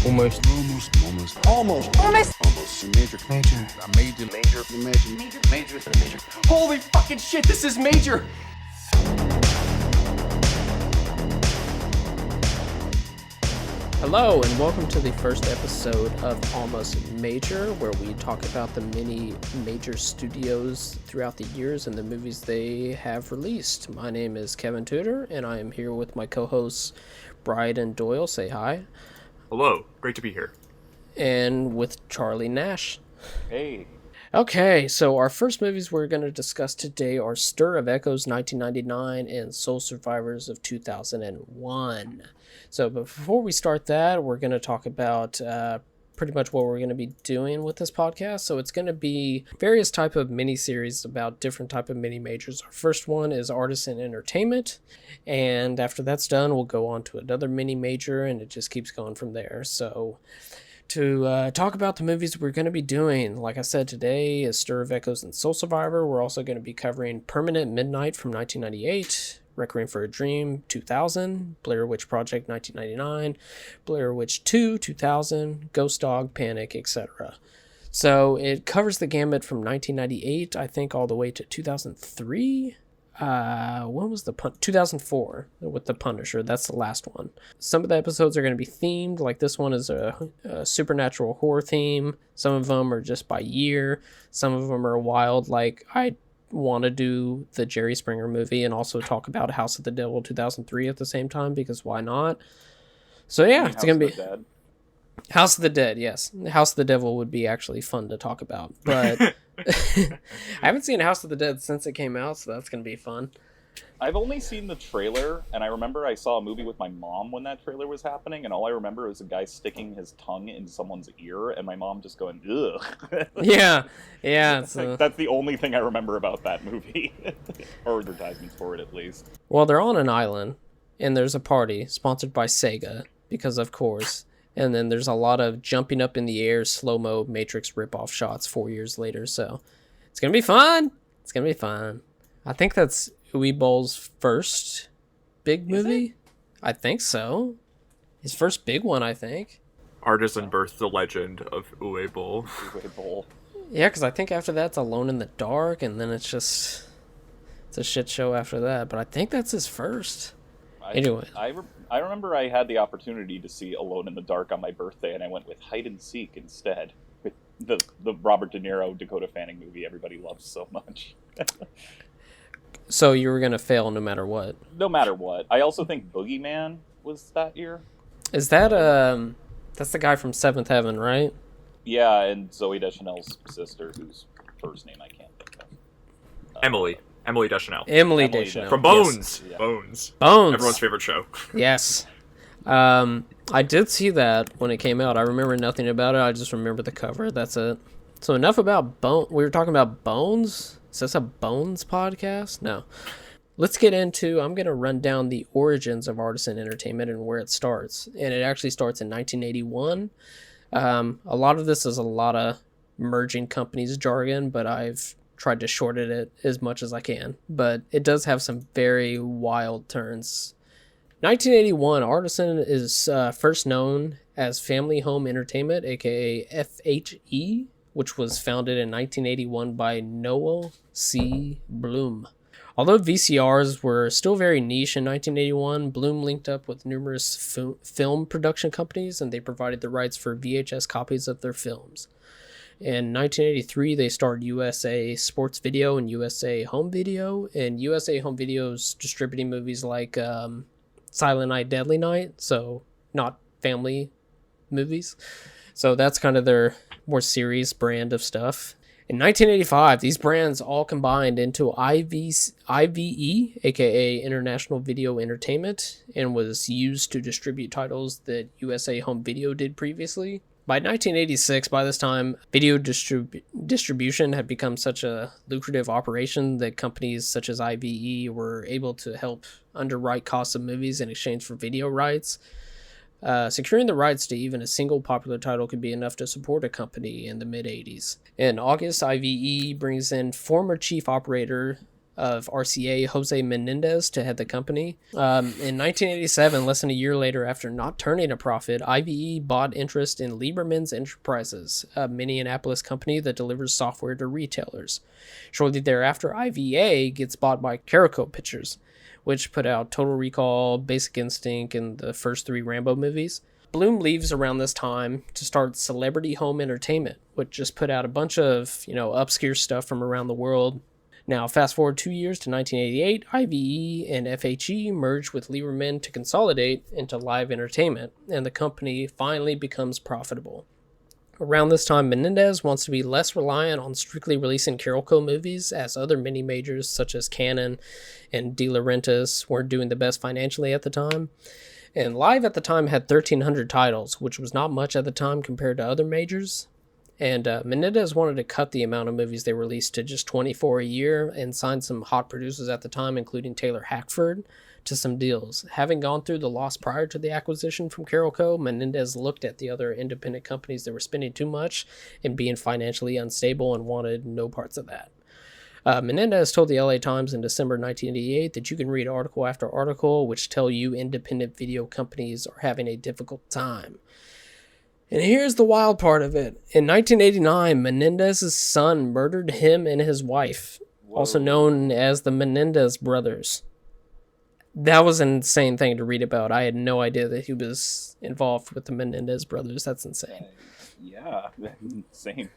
Almost. Major. Holy fucking shit, this is major! Hello, and welcome to the first episode of Almost Major, where we talk about the many major studios throughout the years and the movies they have released. My name is Kevin Tudor, and I am here with my co-hosts, Bryden Doyle. Say hi. Hello, great to be here. And with Charlie Nash. Hey. Okay, so our first movies we're going to discuss today are Stir of Echoes 1999 and Soul Survivors of 2001. So before we start that, we're going to talk about pretty much what we're going to be doing with this podcast. So it's going to be various type of mini-series about different type of mini-majors. Our first one is Artisan Entertainment, and after that's done, we'll go on to another mini-major, and it just keeps going from there. So to talk about the movies we're going to be doing, like I said, today is Stir of Echoes and Soul Survivor. We're also going to be covering Permanent Midnight from 1998, Requiem for a Dream 2000, Blair Witch Project 1999, Blair Witch 2 2000, Ghost Dog, Panic, etc. So it covers the gamut from 1998, I think, all the way to 2003. When was the 2004 with the Punisher? That's the last one. Some of the episodes are going to be themed, like this one is a supernatural horror theme. Some of them are just by year. Some of them are wild, like I want to do the Jerry Springer movie and also talk about House of the Devil 2003 at the same time, because why not? So yeah, it's going to be House of the Dead. Yes, House of the Devil would be actually fun to talk about, but I haven't seen House of the Dead since it came out, so that's going to be fun. I've only seen the trailer, and I remember I saw a movie with my mom when that trailer was happening, and all I remember was a guy sticking his tongue in someone's ear, and my mom just going, ugh. Yeah. That's the only thing I remember about that movie. Or advertisements for it, at least. Well, they're on an island, and there's a party sponsored by Sega, because of course. And then there's a lot of jumping up in the air, slow-mo Matrix ripoff shots 4 years later, so it's going to be fun. It's going to be fun. I think that's Uwe Boll's first big movie. I think so. His first big one, I think. Artisan birthed the legend of Uwe Boll. Uwe Boll. Yeah, because I think after that's Alone in the Dark, and then it's a shit show after that. But I think that's his first. Anyway. I remember I had the opportunity to see Alone in the Dark on my birthday, and I went with Hide and Seek instead. With the Robert De Niro, Dakota Fanning movie everybody loves so much. So you were going to fail no matter what? No matter what. I also think Boogeyman was that year. Is that, that's the guy from Seventh Heaven, right? Yeah, and Zooey Deschanel's sister, whose first name I can't think of. Emily Deschanel. Emily Deschanel. From Bones. Yes. Bones. Bones. Everyone's favorite show. Yes. I did see that when it came out. I remember nothing about it. I just remember the cover. That's it. So enough about Bones. We were talking about Bones? Is this a Bones podcast? No. Let's get into, I'm going to run down the origins of Artisan Entertainment and where it starts. And it actually starts in 1981. A lot of this is a lot of merging companies jargon, but I've tried to shorten it as much as I can. But it does have some very wild turns. 1981, Artisan is first known as Family Home Entertainment, aka FHE, which was founded in 1981 by Noel C. Bloom. Although VCRs were still very niche in 1981, Bloom linked up with numerous film production companies, and they provided the rights for VHS copies of their films. In 1983, they started USA Sports Video and USA Home Video, and USA Home Video's distributing movies like Silent Night, Deadly Night, so not family movies. So that's kind of their more serious brand of stuff. In 1985, these brands all combined into IVE, aka International Video Entertainment, and was used to distribute titles that USA Home Video did previously. By 1986, by this time, video distribution had become such a lucrative operation that companies such as IVE were able to help underwrite costs of movies in exchange for video rights. Securing the rights to even a single popular title could be enough to support a company in the mid-80s. In August, IVE brings in former chief operator of RCA Jose Menendez to head the company. In 1987, less than a year later, after not turning a profit, IVE bought interest in Lieberman's Enterprises, a Minneapolis company that delivers software to retailers. Shortly thereafter, IVA gets bought by Carico Pictures, which put out Total Recall, Basic Instinct, and the first 3 Rambo movies. Bloom leaves around this time to start Celebrity Home Entertainment, which just put out a bunch of, obscure stuff from around the world. Now, fast forward 2 years to 1988, IVE and FHE merged with Lieberman to consolidate into Live Entertainment, and the company finally becomes profitable. Around this time, Menendez wants to be less reliant on strictly releasing Carolco movies, as other mini-majors such as Canon and De Laurentiis weren't doing the best financially at the time. And Live at the time had 1,300 titles, which was not much at the time compared to other majors. And Menendez wanted to cut the amount of movies they released to just 24 a year and signed some hot producers at the time, including Taylor Hackford, to some deals. Having gone through the loss prior to the acquisition from Carolco, Menendez looked at the other independent companies that were spending too much and being financially unstable and wanted no parts of that. Menendez told the LA Times in December 1988 that you can read article after article which tell you independent video companies are having a difficult time. And here's the wild part of it. In 1989, Menendez's son murdered him and his wife, also known as the Menendez brothers. That was an insane thing to read about. I had no idea that he was involved with the Menendez brothers. That's insane. Yeah, same.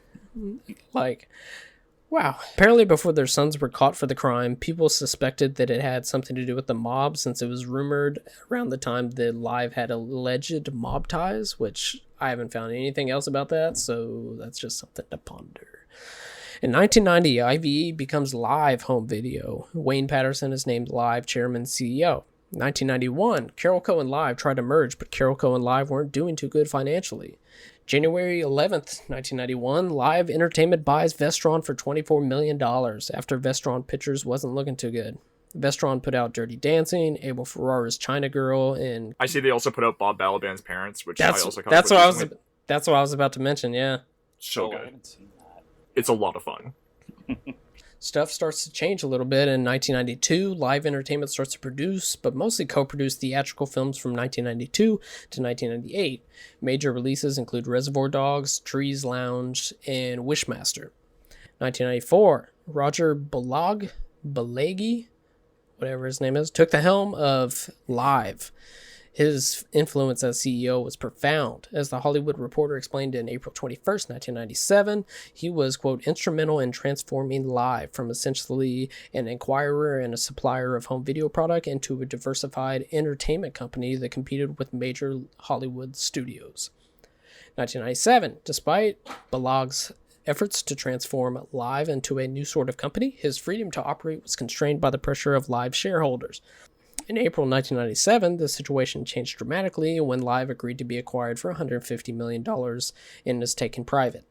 Wow. Apparently, before their sons were caught for the crime, people suspected that it had something to do with the mob, since it was rumored around the time that Live had alleged mob ties, which I haven't found anything else about that, so that's just something to ponder. In 1990, IVE becomes Live Home Video. Wayne Patterson is named Live Chairman CEO. 1991, Carolco and Live tried to merge, but Carolco and Live weren't doing too good financially. January 11th, 1991, Live Entertainment buys Vestron for $24 million after Vestron Pictures wasn't looking too good. Vestron put out Dirty Dancing, Abel Ferrara's China Girl, and I see they also put out Bob Balaban's Parents, which I also covered that's recently. what I was about to mention, yeah. So I good. haven't seen that. It's a lot of fun. Stuff starts to change a little bit. In 1992, Live Entertainment starts to produce, but mostly co-produce theatrical films from 1992 to 1998. Major releases include Reservoir Dogs, Trees Lounge, and Wishmaster. 1994, Roger Balagi, whatever his name is, took the helm of Live. His influence as CEO was profound. As The Hollywood Reporter explained in April 21st, 1997, he was, quote, instrumental in transforming Live from essentially an acquirer and a supplier of home video product into a diversified entertainment company that competed with major Hollywood studios. 1997, despite Balag's efforts to transform Live into a new sort of company, his freedom to operate was constrained by the pressure of Live shareholders. In April 1997, the situation changed dramatically when Live agreed to be acquired for $150 million and is taken private.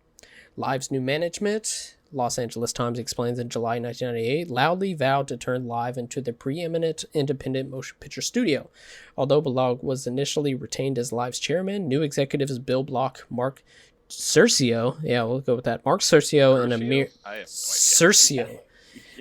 Live's new management, Los Angeles Times explains in July 1998, loudly vowed to turn Live into the preeminent independent motion picture studio. Although Balag was initially retained as Live's chairman, new executives Bill Block, Mark Cercio, Mark Cercio and Amir Cercio.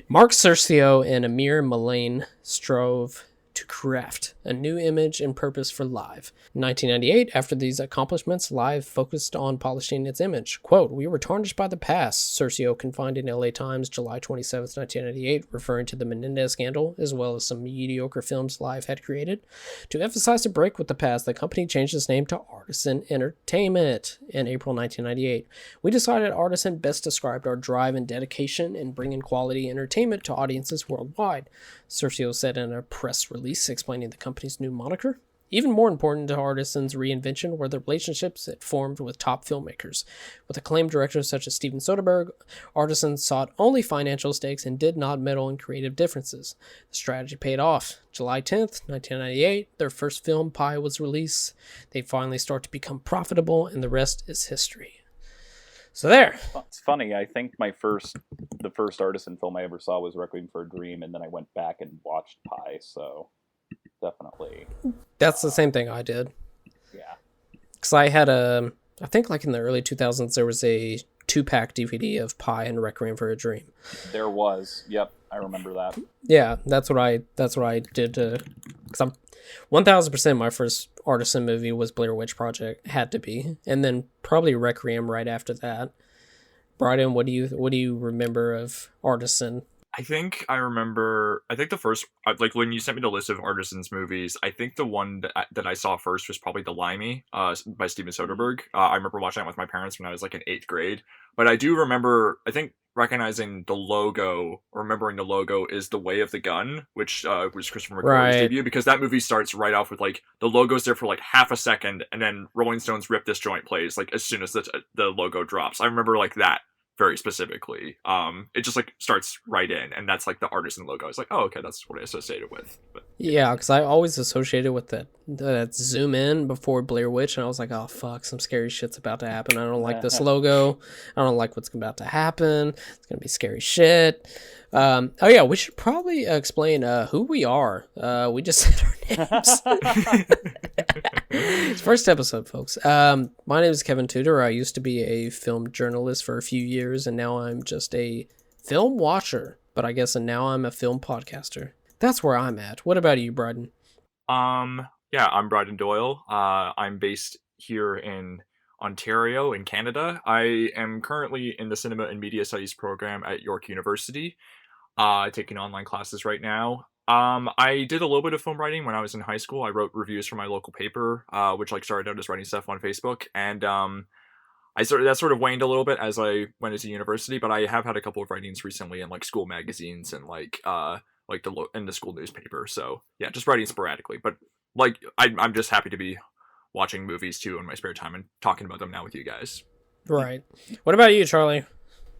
Mark Cercio and Amir Mullane strove to craft a new image and purpose for Live. In 1998, after these accomplishments, Live focused on polishing its image. Quote, "We were tarnished by the past," Cercio confined in LA Times July 27, 1998, referring to the Menendez scandal, as well as some mediocre films Live had created. To emphasize the break with the past, the company changed its name to Artisan Entertainment in April 1998. "We decided Artisan best described our drive and dedication in bringing quality entertainment to audiences worldwide," Cercio said in a press release explaining the company's new moniker. Even more important to Artisan's reinvention were the relationships it formed with top filmmakers. With acclaimed directors such as Steven Soderbergh, Artisan sought only financial stakes and did not meddle in creative differences. The strategy paid off. July 10th, 1998, their first film, Pi, was released. They finally start to become profitable, and the rest is history. So there. It's funny. I think the first Artisan film I ever saw was Requiem for a Dream, and then I went back and watched Pi. So definitely, that's the same thing I did. Yeah. Because I had I think like in the early 2000s, there was a 2-pack DVD of Pi and Requiem for a Dream. There was. Yep, I remember that. Yeah, that's what I did to, because I'm 1000% my first Artisan movie was Blair Witch Project, had to be, and then probably Requiem right after that. Brian, what do you remember of Artisan? I think the first, like when you sent me the list of Artisan's movies, I think the one that I saw first was probably The Limey, by Steven Soderbergh. I remember watching that with my parents when I was like in 8th grade. But I do remember, I think, recognizing the logo, or remembering the logo is The Way of the Gun, which was Christopher McQuarrie's debut, because that movie starts right off with like the logo's there for like half a second, and then Rolling Stones' Rip This Joint plays like as soon as the logo drops. I remember like that very specifically. It just like starts right in, and that's like the Artisan logo. It's like, oh, okay, that's what I associated with. But yeah, because I always associated with that zoom in before Blair Witch, and I was like, oh fuck, some scary shit's about to happen. I don't like this logo. I don't like what's about to happen. It's gonna be scary shit. Oh yeah, we should probably explain who we are. We just said our names. It's first episode, folks. My name is Kevin Tudor. I used to be a film journalist for a few years, and now I'm just a film watcher. But I guess now I'm a film podcaster. That's where I'm at. What about you, Bryden? Yeah, I'm Bryden Doyle. I'm based here in Ontario, in Canada. I am currently in the Cinema and Media Studies program at York University, taking online classes right now. I did a little bit of film writing when I was in high school. I wrote reviews for my local paper, which like started out as writing stuff on Facebook, and that sort of waned a little bit as I went into university. But I have had a couple of writings recently in like school magazines and like in the school newspaper. So yeah, just writing sporadically. But like I'm just happy to be watching movies too in my spare time and talking about them now with you guys. Right. What about you, Charlie?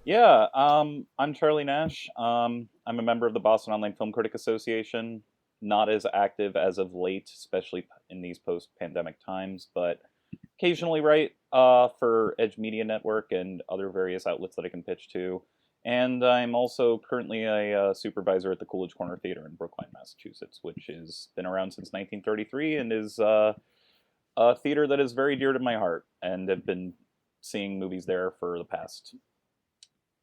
Yeah, I'm Charlie Nash. I'm a member of the Boston Online Film Critic Association. Not as active as of late, especially in these post-pandemic times, but occasionally write for Edge Media Network and other various outlets that I can pitch to. And I'm also currently a supervisor at the Coolidge Corner Theater in Brookline, Massachusetts, which has been around since 1933 and is a theater that is very dear to my heart, and have been seeing movies there for the past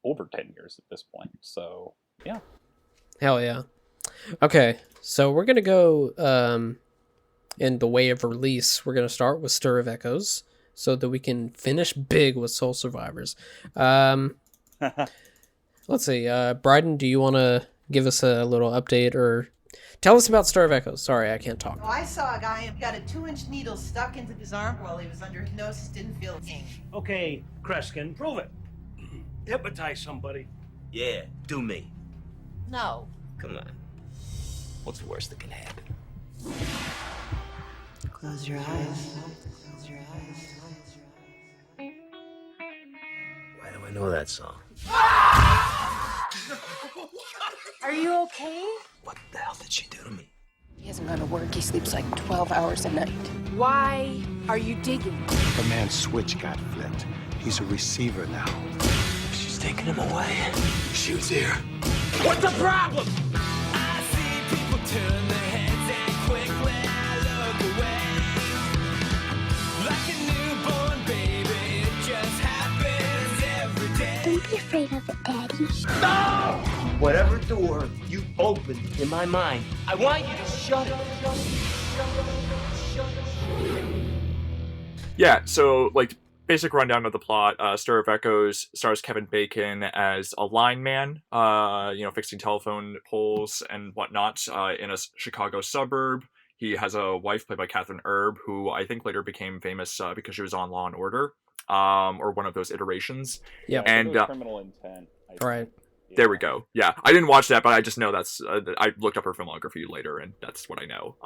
over 10 years at this point. So yeah, hell yeah. Okay, so we're gonna go in the way of release. We're gonna start with Stir of Echoes so that we can finish big with Soul Survivors. Let's see, Bryden, do you want to give us a little update or tell us about Stir of Echoes? Sorry, I can't talk. Oh, I saw a guy who got a 2-inch needle stuck into his arm while he was under hypnosis, didn't feel a thing. Okay, Kreskin, prove it. Hypnotize somebody. Yeah, do me. No. Come on. What's the worst that can happen? Close your eyes. Close your eyes. Why do I know that song? Are you okay? What the hell did she do to me? He hasn't gone to work. He sleeps like 12 hours a night. Why are you digging? The man's switch got flipped. He's a receiver now. She's taking him away. She was here. What's the problem? I see people turn their heads and quickly look away. Like a newborn baby, it just happens every day. Don't be afraid of it, Daddy. No! Whatever door you open in my mind, I want you to shut it. Yeah, so like basic rundown of the plot. Stir of Echoes stars Kevin Bacon as a lineman, fixing telephone poles and whatnot in a Chicago suburb. He has a wife played by Catherine Erb, who I think later became famous because she was on Law and Order, or one of those iterations. Yeah, and Criminal Intent. Right. Yeah. There we go. Yeah, I didn't watch that, but I just know that's. I looked up her filmography later, and that's what I know.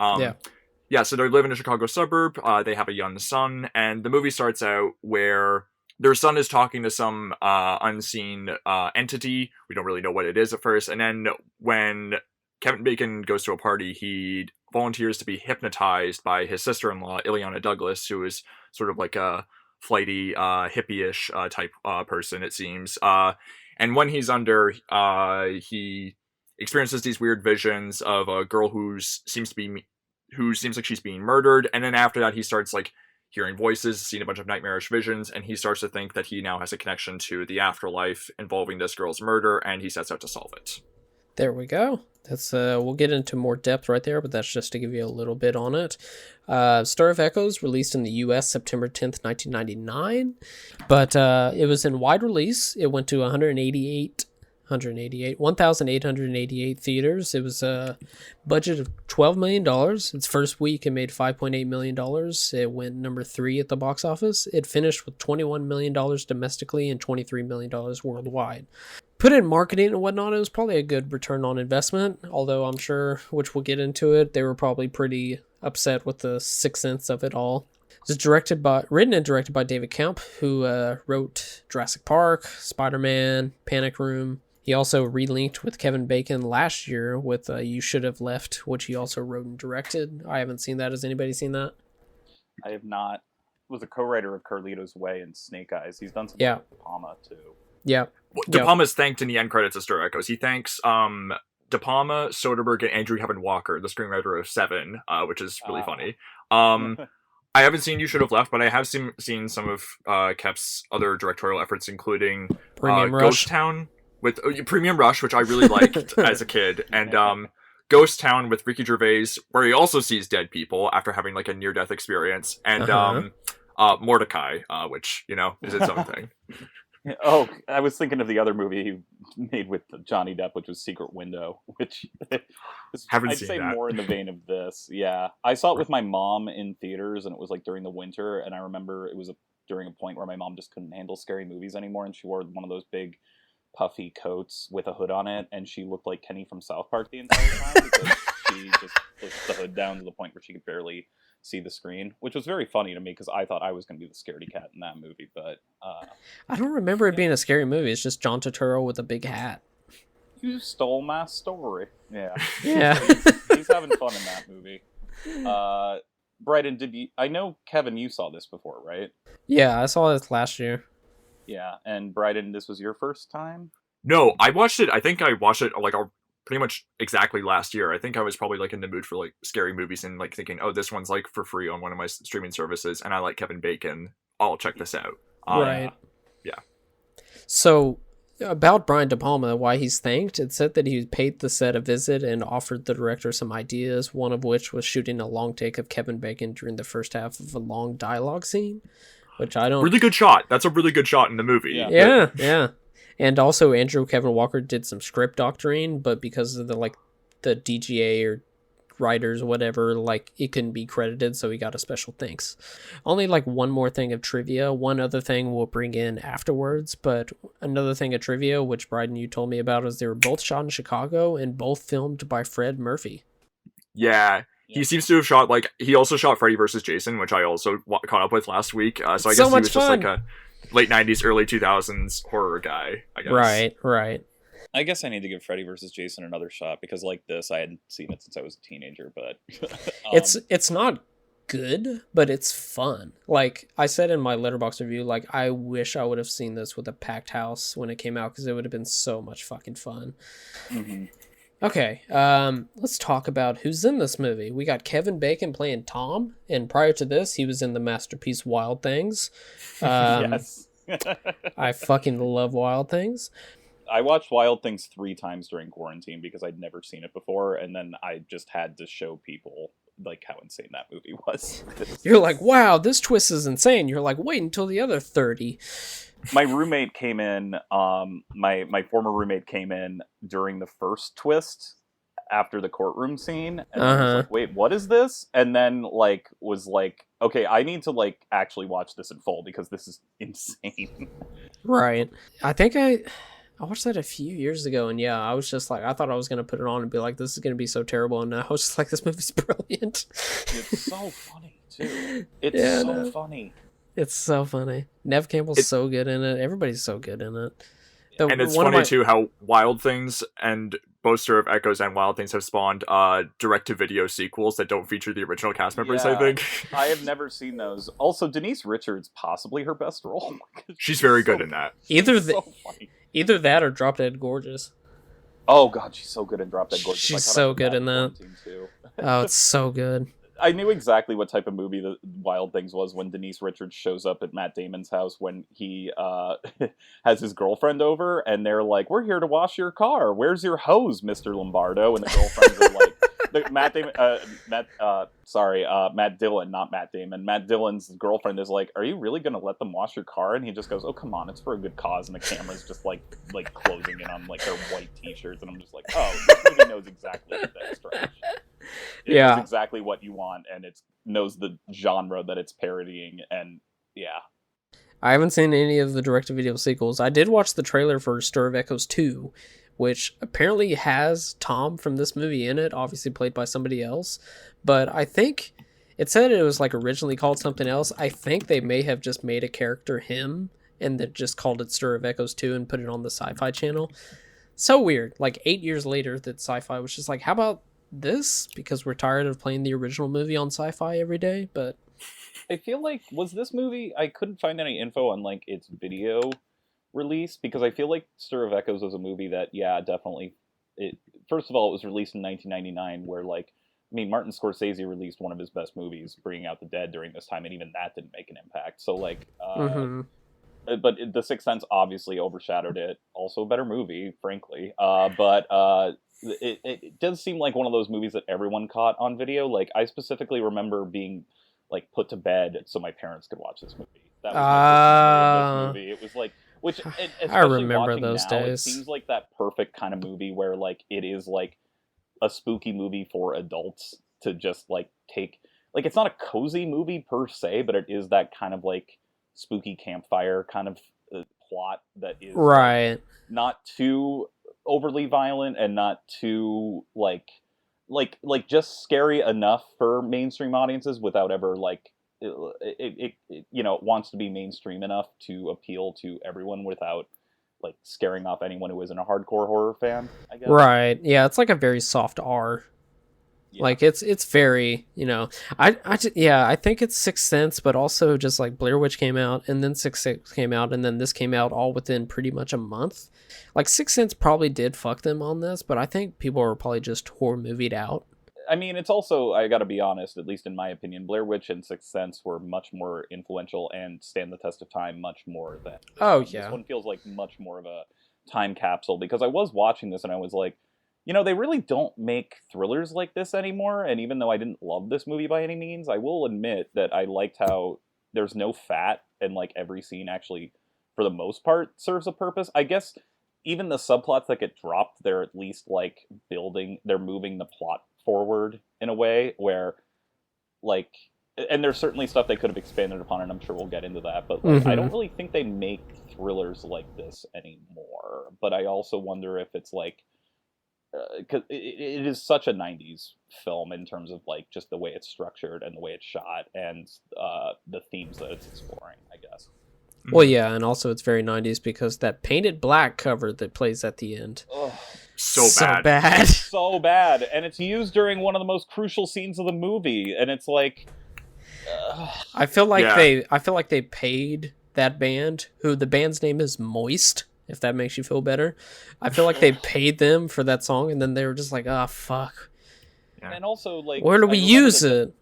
Yeah, so they live in a Chicago suburb. They have a young son, and the movie starts out where their son is talking to some unseen entity. We don't really know what it is at first. And then when Kevin Bacon goes to a party, he volunteers to be hypnotized by his sister-in-law, Ileana Douglas, who is sort of like a flighty, hippie-ish type person, it seems. And when he's under, he experiences these weird visions of a girl who seems like she's being murdered, and then after that he starts like hearing voices, seeing a bunch of nightmarish visions, and he starts to think that he now has a connection to the afterlife involving this girl's murder, and he sets out to solve it. There we go. That's we'll get into more depth right there, but that's just to give you a little bit on it. Stir of Echoes released in the U.S. September 10th, 1999, but it was in wide release. It went to 1,888 theaters. It was a budget of $12 million. Its first week, it made $5.8 million. It went number 3 at the box office. It finished with $21 million domestically and $23 million worldwide. Put in marketing and whatnot, it was probably a good return on investment, although I'm sure, which we'll get into it, they were probably pretty upset with the 6 cents of it all. It was written and directed by David Kemp, who wrote Jurassic Park, Spider-Man, Panic Room. He also relinked with Kevin Bacon last year with You Should Have Left, which he also wrote and directed. I haven't seen that. Has anybody seen that? I have not. Was a co-writer of Carlito's Way and Snake Eyes. He's done some De Palma too. Yeah. De Palma's thanked in the end credits of Stir Echoes. He thanks De Palma, Soderbergh, and Andrew Kevin Walker, the screenwriter of Seven, which is really funny. I haven't seen You Should Have Left, but I have seen some of Kep's other directorial efforts, including Ghost Town with Premium Rush, which I really liked as a kid, and Ghost Town with Ricky Gervais, where he also sees dead people after having like a near-death experience, and Mordecai, which, you know, is its own thing. Oh, I was thinking of the other movie he made with Johnny Depp, which was Secret Window, which I'd say more in the vein of this. Yeah, I saw it with my mom in theaters, and it was like during the winter, and I remember it was during a point where my mom just couldn't handle scary movies anymore, and she wore one of those big puffy coats with a hood on it, and she looked like Kenny from South Park the entire time because she just pushed the hood down to the point where she could barely see the screen, which was very funny to me because I thought I was going to be the scaredy cat in that movie, but I don't remember it being a scary movie. It's just John Turturro with a big hat. You stole my story. Yeah. He's having fun in that movie. Bryden, I know, Kevin, you saw this before, right? Yeah, I saw this last year. Yeah, and Bryden, this was your first time? No, I watched it like pretty much exactly last year. I think I was probably like in the mood for like scary movies and like thinking, oh, this one's like for free on one of my streaming services, and I like Kevin Bacon. I'll check this out. Right. Yeah. So about Brian De Palma, why he's thanked, it said that he paid the set a visit and offered the director some ideas, one of which was shooting a long take of Kevin Bacon during the first half of a long dialogue scene, which I don't... Really good shot. That's a really good shot in the movie. Yeah. And also Andrew Kevin Walker did some script doctoring, but because of the DGA or writers or whatever, like, it couldn't be credited, so he got a special thanks. Only like one more thing of trivia. One other thing we'll bring in afterwards, but another thing of trivia, which Bryden, you told me about, is they were both shot in Chicago and both filmed by Fred Murphy. Yeah. He seems to have shot, like, he also shot Freddy vs. Jason, which I also caught up with last week. So I guess he was just like a late 90s, early 2000s horror guy, I guess. Right. I guess I need to give Freddy vs. Jason another shot, because like this, I hadn't seen it since I was a teenager, but... It's not good, but it's fun. Like, I said in my Letterboxd review, like, I wish I would have seen this with a packed house when it came out, because it would have been so much fucking fun. Mm-hmm. Okay, let's talk about who's in this movie. We got Kevin Bacon playing Tom, and prior to this, he was in the masterpiece Wild Things. Yes. I fucking love Wild Things. I watched Wild Things 3 times during quarantine because I'd never seen it before, and then I just had to show people like how insane that movie was. You're like, wow, this twist is insane. You're like, wait until the other 30. My roommate came in, my former roommate came in during the first twist after the courtroom scene, and I was like, wait, what is this? And then was like, okay, I need to actually watch this in full because this is insane. Right. I think I watched that a few years ago, and yeah, I was just like, I thought I was going to put it on and be like, this is going to be so terrible, and I was just like, this movie's brilliant. It's so funny, too. It's funny. It's so funny. Nev Campbell's so good in it. Everybody's so good in it. And it's funny, too, how Wild Things and both Stir of Echoes and Wild Things have spawned direct-to-video sequels that don't feature the original cast members, I think. I have never seen those. Also, Denise Richards, possibly her best role. She's very good in that. Either that or Drop Dead Gorgeous. Oh, God, she's so good in Drop Dead Gorgeous. She's so good in that. Oh, it's so good. I knew exactly what type of movie the Wild Things was when Denise Richards shows up at Matt Damon's house when he has his girlfriend over, and they're like, "We're here to wash your car. Where's your hose, Mr. Lombardo?" And the girlfriends are like, Matt Dillon, not Matt Damon. Matt Dillon's girlfriend is like, "Are you really going to let them wash your car?" And he just goes, "Oh, come on, it's for a good cause." And the camera's just like closing in on like their white t-shirts, and I'm just like, "Oh, this movie knows exactly what that's trash." It knows exactly what you want, and it knows the genre that it's parodying, and yeah. I haven't seen any of the direct-to-video sequels. I did watch the trailer for Stir of Echoes 2, which apparently has Tom from this movie in it, obviously played by somebody else. But I think it said it was like originally called something else. I think they may have just made a character him and then just called it Stir of Echoes 2 and put it on the Sci-Fi Channel. So weird. Like 8 years later that Sci-Fi was just like, how about this? Because we're tired of playing the original movie on Sci-Fi every day. But I feel like, was this movie, I couldn't find any info on like its video release, because I feel like Stir of Echoes was a movie that, yeah, definitely, first of all, it was released in 1999, where like, I mean, Martin Scorsese released one of his best movies, Bringing Out the Dead, during this time, and even that didn't make an impact. So like, but The Sixth Sense obviously overshadowed it. Also a better movie, frankly. It does seem like one of those movies that everyone caught on video. Like, I specifically remember being like put to bed so my parents could watch this movie. That was my first memory of this movie. It was like, which I remember those now, days. It seems like that perfect kind of movie where like it is like a spooky movie for adults to just like take. Like, it's not a cozy movie per se, but it is that kind of like spooky campfire kind of plot that is right, not too overly violent and not too like just scary enough for mainstream audiences without ever like it you know, it wants to be mainstream enough to appeal to everyone without like scaring off anyone who isn't a hardcore horror fan, I guess. Right. Yeah, it's like a very soft R. Yeah. Like it's very, you know, I think it's Sixth Sense, but also just like Blair Witch came out, and then Sixth Sense came out, and then this came out all within pretty much a month. Like Sixth Sense probably did fuck them on this, but I think people were probably just horror movied out. I mean, it's also, I gotta be honest, at least in my opinion, Blair Witch and Sixth Sense were much more influential and stand the test of time much more than this one. Yeah. This one feels like much more of a time capsule, because I was watching this and I was like, you know, they really don't make thrillers like this anymore, and even though I didn't love this movie by any means, I will admit that I liked how there's no fat, and like every scene actually, for the most part, serves a purpose. I guess even the subplots that get dropped, they're at least like they're moving the plot forward in a way where like, and there's certainly stuff they could have expanded upon, and I'm sure we'll get into that, but like, I don't really think they make thrillers like this anymore. But I also wonder if it's like, because it is such a 90s film in terms of like just the way it's structured and the way it's shot and the themes that it's exploring, I guess. Well, yeah, and also it's very 90s because that painted black cover that plays at the end. Ugh. So bad. So bad. And it's used during one of the most crucial scenes of the movie, and it's like I feel like they paid that band, who the band's name is Moist, if that makes you feel better. I feel like they paid them for that song, and then they were just like, "Ah, fuck." Yeah. And also, like, where do we use it?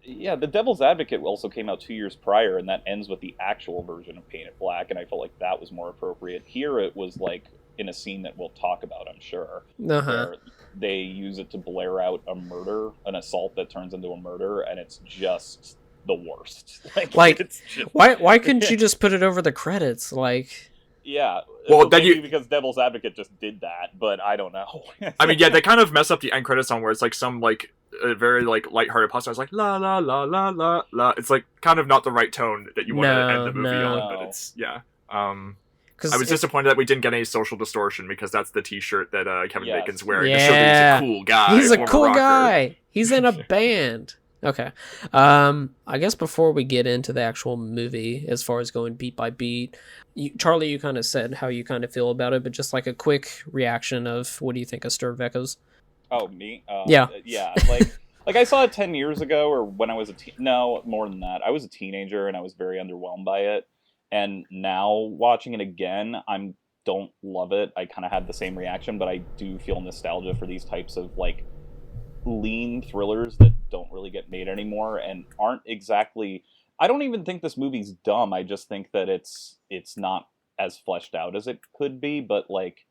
Yeah, The Devil's Advocate also came out 2 years prior, and that ends with the actual version of Painted Black, and I felt like that was more appropriate. Here it was like in a scene that we'll talk about, I'm sure, where they use it to blare out a murder, an assault that turns into a murder, and it's just the worst. Like it's just... why couldn't you just put it over the credits? Like, yeah, well, then because Devil's Advocate just did that, but I don't know. I mean, yeah, they kind of mess up the end credits song where it's like some like a very like lighthearted pasta. It's like la la la la la la. It's like kind of not the right tone that you want to end the movie on, but it's I was disappointed that we didn't get any Social Distortion, because that's the T-shirt that Kevin Bacon's wearing. To show that he's a cool guy. He's a cool guy. He's in a band. Okay. I guess before we get into the actual movie, as far as going beat by beat, Charlie, you kind of said how you kind of feel about it, but just like a quick reaction of what do you think of Stir of Echoes? Oh, me? Yeah. Yeah, like I saw it 10 years ago, or when I was no, more than that. I was a teenager, and I was very underwhelmed by it. And now watching it again, I don't love it. I kind of had the same reaction, but I do feel nostalgia for these types of like lean thrillers that don't really get made anymore and aren't exactly. I don't even think this movie's dumb. I just think that it's not as fleshed out as it could be. But like,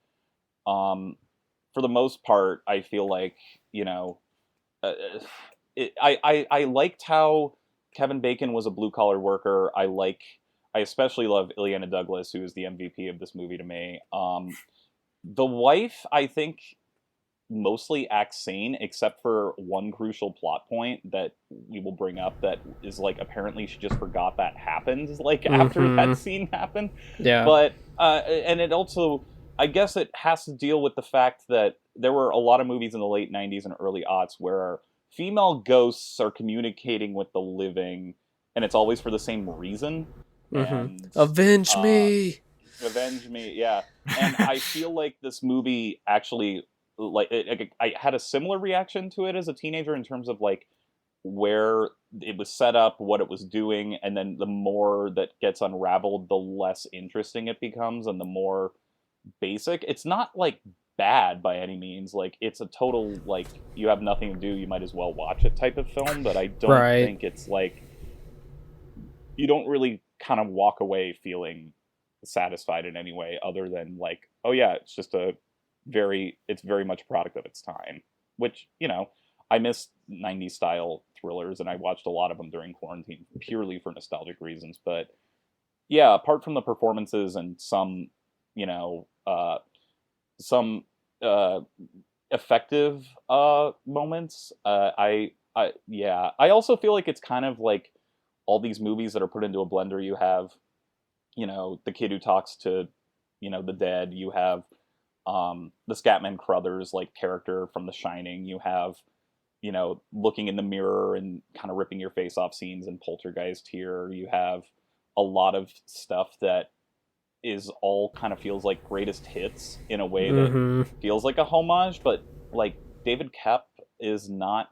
for the most part, I feel like, you know, I liked how Kevin Bacon was a blue collar worker. I especially love Ileana Douglas, who is the MVP of this movie to me. The wife, I think, mostly acts sane, except for one crucial plot point that we will bring up that is like apparently she just forgot that happened like after that scene happened. Yeah. But and it also, I guess it has to deal with the fact that there were a lot of movies in the late 90s and early aughts where female ghosts are communicating with the living, and it's always for the same reason. And, Avenge me! Avenge me, yeah. And I feel like this movie actually, like, I had a similar reaction to it as a teenager in terms of, like, where it was set up, what it was doing, and then the more that gets unraveled, the less interesting it becomes, and the more basic. It's not, like, bad by any means. Like, it's a total, like, you have nothing to do, you might as well watch it type of film, but I don't think it's, like, you don't really kind of walk away feeling satisfied in any way other than, like, oh yeah, it's just it's very much a product of its time, which, you know, I miss 90s style thrillers, and I watched a lot of them during quarantine purely for nostalgic reasons. But yeah, apart from the performances and some, you know, some effective moments, I also feel like it's kind of like all these movies that are put into a blender. You have, you know, the kid who talks to, you know, the dead. You have the Scatman Crothers like character from The Shining. You have, you know, looking in the mirror and kind of ripping your face off scenes in Poltergeist here. You have a lot of stuff that is all kind of feels like greatest hits in a way that feels like a homage, but like David Koepp is not.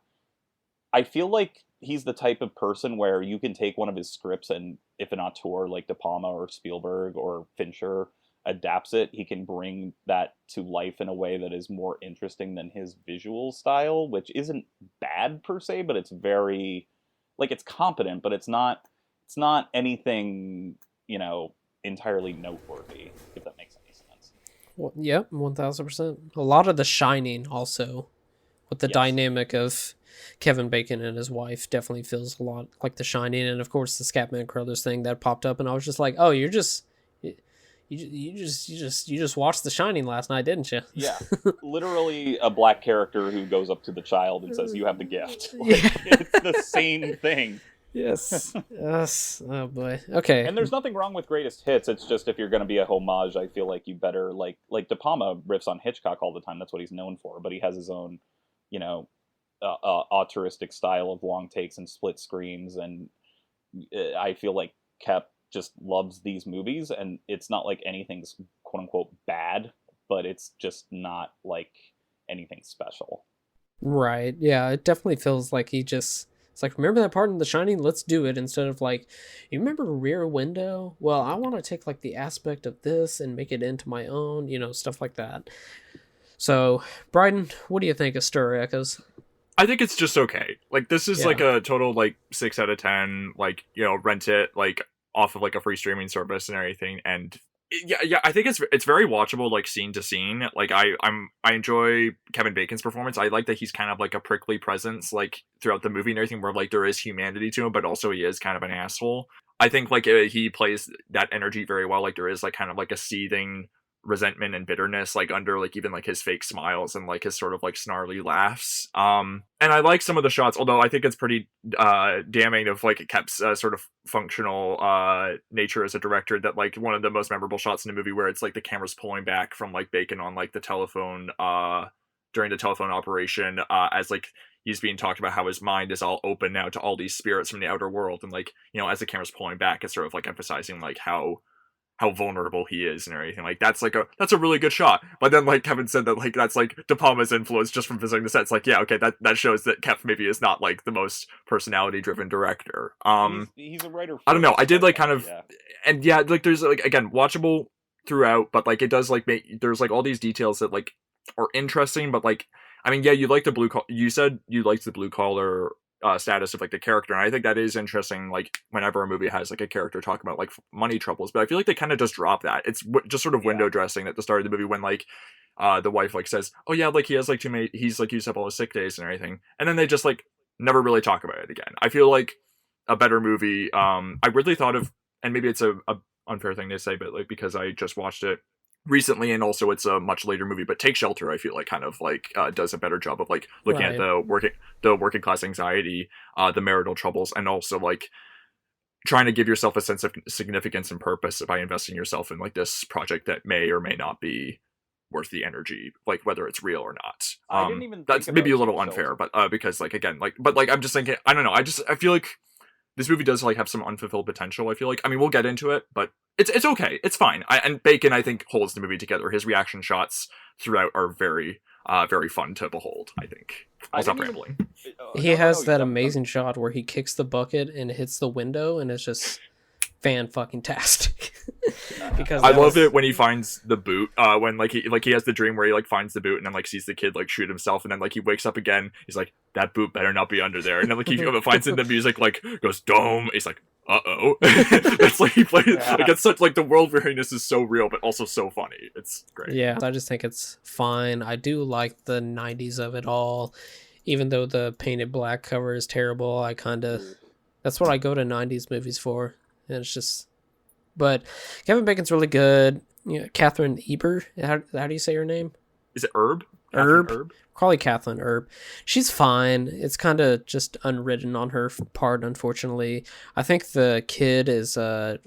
I feel like he's the type of person where you can take one of his scripts, and if an auteur like De Palma or Spielberg or Fincher adapts it, he can bring that to life in a way that is more interesting than his visual style, which isn't bad per se, but it's very, like, it's competent, but it's not anything, you know, entirely noteworthy, if that makes any sense. Well, yep, 1000%. A lot of The Shining also, with the dynamic of Kevin Bacon and his wife, definitely feels a lot like The Shining, and of course the Scatman Crothers thing that popped up, and I was just like, oh, you just watched The Shining last night, didn't you? Yeah, literally a black character who goes up to the child and says, "You have the gift." Like, it's the same thing. Yes. Yes. Oh boy. Okay. And there's nothing wrong with greatest hits. It's just, if you're going to be a homage, I feel like you better, like De Palma riffs on Hitchcock all the time. That's what he's known for. But he has his own, you know, auteuristic style of long takes and split screens. And I feel like Koepp just loves these movies, and it's not like anything's quote unquote bad, but it's just not like anything special. Right. Yeah. It definitely feels like it's like, remember that part in The Shining? Let's do it. Instead of like, you remember Rear Window? Well, I want to take like the aspect of this and make it into my own, you know, stuff like that. So, Bryden, what do you think of Stir Echoes? I think it's just okay. Like, this is like a total like 6 out of 10. Like, you know, rent it like off of like a free streaming service and everything. And yeah, I think it's very watchable, like scene to scene. Like I enjoy Kevin Bacon's performance. I like that he's kind of like a prickly presence like throughout the movie and everything, where like there is humanity to him, but also he is kind of an asshole. I think like he plays that energy very well. Like there is like kind of like a seething resentment and bitterness like under like even like his fake smiles and like his sort of like snarly laughs. And I like some of the shots, although I think it's pretty damning of like Koepp's sort of functional nature as a director, that like one of the most memorable shots in the movie where it's like the camera's pulling back from like Bacon on like the telephone during the telephone operation as like he's being talked about how his mind is all open now to all these spirits from the outer world, and like, you know, as the camera's pulling back, it's sort of like emphasizing like how vulnerable he is and everything. Like that's a really good shot. But then like Kevin said that like that's like De Palma's influence just from visiting the set. It's like, yeah, okay, that shows that Koepp maybe is not like the most personality driven director. He's a writer. I don't know. I did like kind of and yeah, like there's like, again, watchable throughout, but like it does like make, there's like all these details that like are interesting, but like, I mean, yeah, you like the blue collar, you said you liked the blue collar status of like the character, and I think that is interesting. Like whenever a movie has like a character talk about like money troubles, but I feel like they kind of just drop that. It's just sort of window dressing at the start of the movie when like the wife like says, "Oh yeah, like he has like too many, he's like used up all his sick days and everything," and then they just like never really talk about it again. I feel like a better movie. I really thought of, and maybe it's a unfair thing to say, but like because I just watched it recently and also it's a much later movie, but Take Shelter I feel like kind of like does a better job of like looking at the working class anxiety, the marital troubles, and also like trying to give yourself a sense of significance and purpose by investing yourself in like this project that may or may not be worth the energy, like whether it's real or not. I didn't even that's think maybe a about little Take unfair, Shelter. but because like again like but like I'm just thinking, I don't know, I feel like this movie does like have some unfulfilled potential. I feel like, I mean, we'll get into it, but it's okay, it's fine. And Bacon I think holds the movie together. His reaction shots throughout are very very fun to behold, I think. I'll stop rambling. He has that amazing shot where he kicks the bucket and hits the window, and it's just fan-fucking-tastic. Because I love it when he finds the boot, when like he has the dream where he like finds the boot and then like sees the kid like shoot himself, and then like he wakes up again, he's like, that boot better not be under there, and then like he finds in the music like goes dome, he's like, uh-oh. It's like he plays like it's such like the world weariness is so real but also so funny. It's great. Yeah, I just think it's fine. I do like the 90s of it all, even though the painted black cover is terrible. I kind of, that's what I go to 90s movies for, and it's just, but Kevin Bacon's really good. You know, Catherine Ebert, how do you say her name? Is it Herb? Herb? Probably Kathleen Herb. She's fine. It's kind of just unwritten on her part, unfortunately. I think the kid is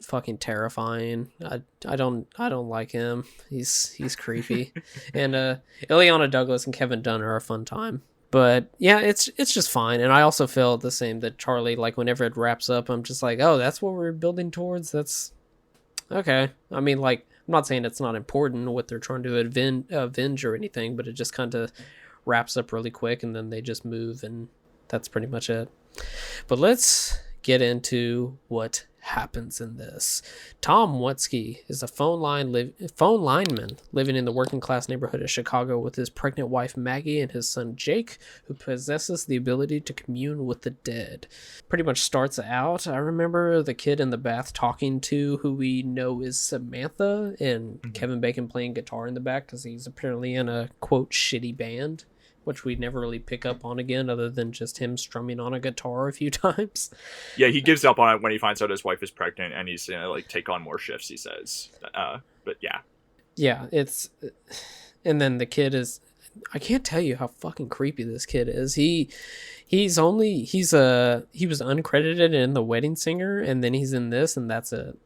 fucking terrifying. I don't like him. He's creepy. And Ileana Douglas and Kevin Dunn are a fun time. But yeah, it's just fine. And I also feel the same that Charlie, like whenever it wraps up, I'm just like, oh, that's what we're building towards. That's okay. I mean, like, I'm not saying it's not important what they're trying to avenge or anything, but it just kind of wraps up really quick and then they just move, and that's pretty much it. But let's get into what happens in this. Tom Watsky is a phone lineman living in the working class neighborhood of Chicago with his pregnant wife Maggie and his son Jake, who possesses the ability to commune with the dead. Pretty much starts out, I remember the kid in the bath talking to who we know is Samantha, and Kevin Bacon playing guitar in the back because he's apparently in a quote shitty band, which we never really pick up on again other than just him strumming on a guitar a few times. Yeah, he gives up on it when he finds out his wife is pregnant, and he's gonna like take on more shifts, he says. But yeah, it's, and then the kid is, I can't tell you how fucking creepy this kid is. He was uncredited in The Wedding Singer, and then he's in this, and that's it.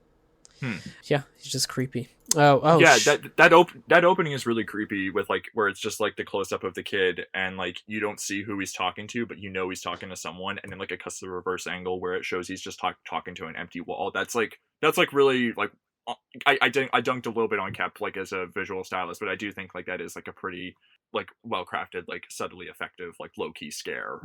Yeah, he's just creepy. Oh yeah, that opening is really creepy, with like where it's just like the close up of the kid and like you don't see who he's talking to, but you know he's talking to someone, and then like it cuts to the reverse angle where it shows he's just talking to an empty wall. That's like really like I dunked a little bit on Kep like as a visual stylist, but I do think like that is like a pretty like well crafted, like subtly effective, like low key scare.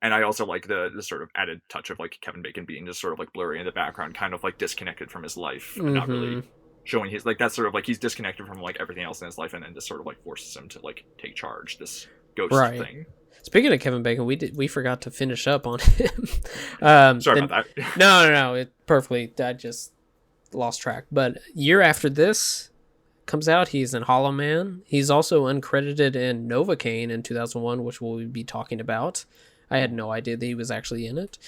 And I also like the sort of added touch of like Kevin Bacon being just sort of like blurry in the background, kind of like disconnected from his life, and not really showing his like that's sort of like he's disconnected from like everything else in his life, and then just sort of like forces him to like take charge, this ghost thing. Speaking of Kevin Bacon, we forgot to finish up on him. Sorry about that. No, it perfectly. I just lost track. But year after this comes out, he's in Hollow Man. He's also uncredited in Novocaine in 2001, which we'll be talking about. I had no idea that he was actually in it.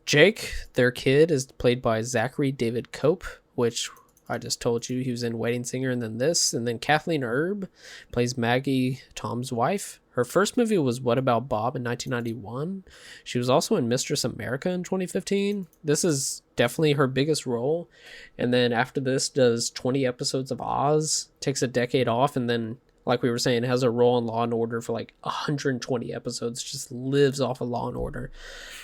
Jake, their kid, is played by Zachary David Cope, which I just told you he was in Wedding Singer, and then this. And then Kathleen Herb plays Maggie, Tom's wife. Her first movie was What About Bob in 1991. She was also in Mistress America in 2015. This is definitely her biggest role. And then after this does 20 episodes of Oz, takes a decade off, and then, like we were saying, has a role in Law and Order for like 120 episodes, just lives off of Law and Order.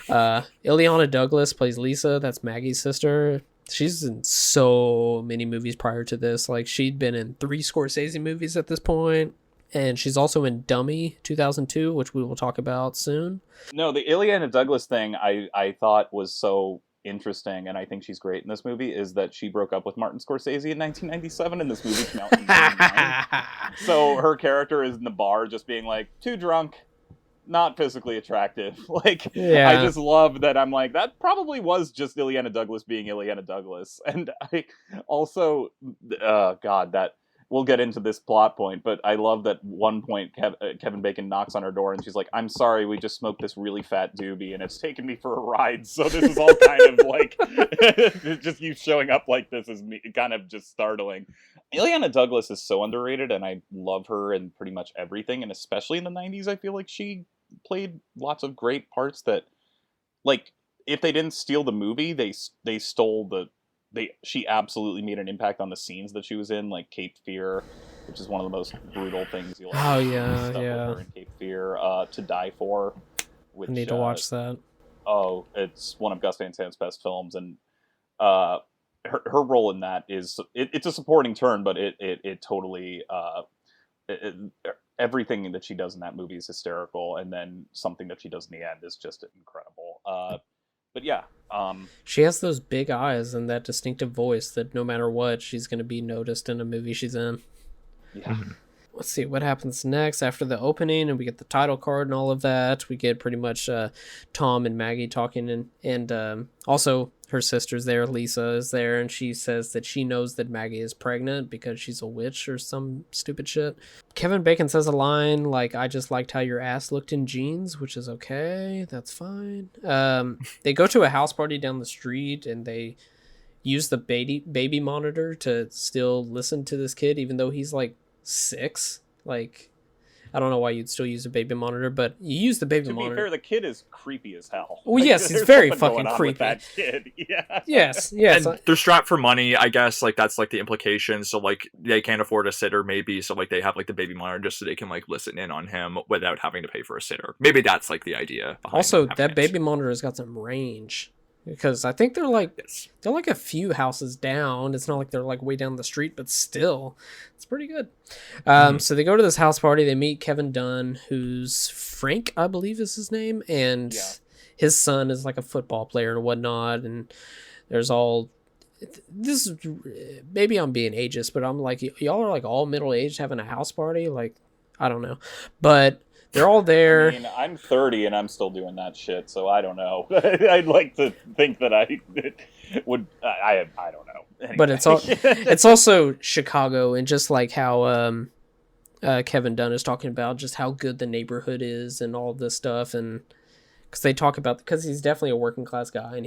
Ileana Douglas plays Lisa, that's Maggie's sister. She's in so many movies prior to this. Like, she'd been in 3 Scorsese movies at this point. And she's also in Dummy 2002, which we will talk about soon. No, the Ileana Douglas thing I thought was so interesting, and I think she's great in this movie, is that she broke up with Martin Scorsese in 1997, and this movie came out in 1999. So her character is in the bar just being like, too drunk. not physically attractive. Like, Yeah. I just love that. I'm like, that probably was just Ileana Douglas being Ileana Douglas. And I also, God, that we'll get into this plot point, but I love that one point Kevin Bacon knocks on her door and she's like, I'm sorry, we just smoked this really fat doobie and it's taken me for a ride. So this is all kind of like, just you showing up like this is me, kind of just startling. Ileana Douglas is so underrated, and I love her in pretty much everything, and especially in the 90s, I feel like she played lots of great parts that, like, if they didn't steal the movie, they stole she absolutely made an impact on the scenes that she was in, like Cape Fear, which is one of the most brutal things you'll ever see. Stuff with her in Cape Fear, To Die For, which I need to watch that. Oh, it's one of Gus Van Sant's best films, and her role in that is it's a supporting turn, but it totally everything that she does in that movie is hysterical, and then something that she does in the end is just incredible. But yeah, she has those big eyes and that distinctive voice that no matter what, she's going to be noticed in a movie she's in. Yeah. Let's see what happens next after the opening, and we get the title card and all of that. We get pretty much Tom and Maggie talking, and also her sister's there. Lisa is there, and she says that she knows that Maggie is pregnant because she's a witch or some stupid shit. Kevin Bacon says a line like, I just liked how your ass looked in jeans, which is okay. That's fine. They go to a house party down the street, and they use the baby monitor to still listen to this kid, even though he's like 6. Like, I don't know why you'd still use a baby monitor, but you use the baby monitor. To be fair, the kid is creepy as hell. Well, yes, he's very fucking creepy. That kid. Yeah. Yes. And they're strapped for money, I guess. Like, that's like the implication. So like they can't afford a sitter, maybe. So like they have like the baby monitor just so they can like listen in on him without having to pay for a sitter. Maybe that's like the idea. Also, that baby monitor has got some range. Because I think they're like a few houses down. It's not like they're like way down the street, but still, it's pretty good. So they go to this house party. They meet Kevin Dunn, who's Frank, I believe is his name, and his son is like a football player and whatnot. And there's all this. Maybe I'm being ageist, but I'm like, y'all are like all middle aged having a house party. Like, I don't know, but. They're all there. I mean, I'm 30 and I'm still doing that shit, so I don't know. I'd like to think that I would. I don't know. Anyway. But it's also Chicago, and just like how Kevin Dunn is talking about just how good the neighborhood is and all this stuff, and because he's definitely a working class guy, and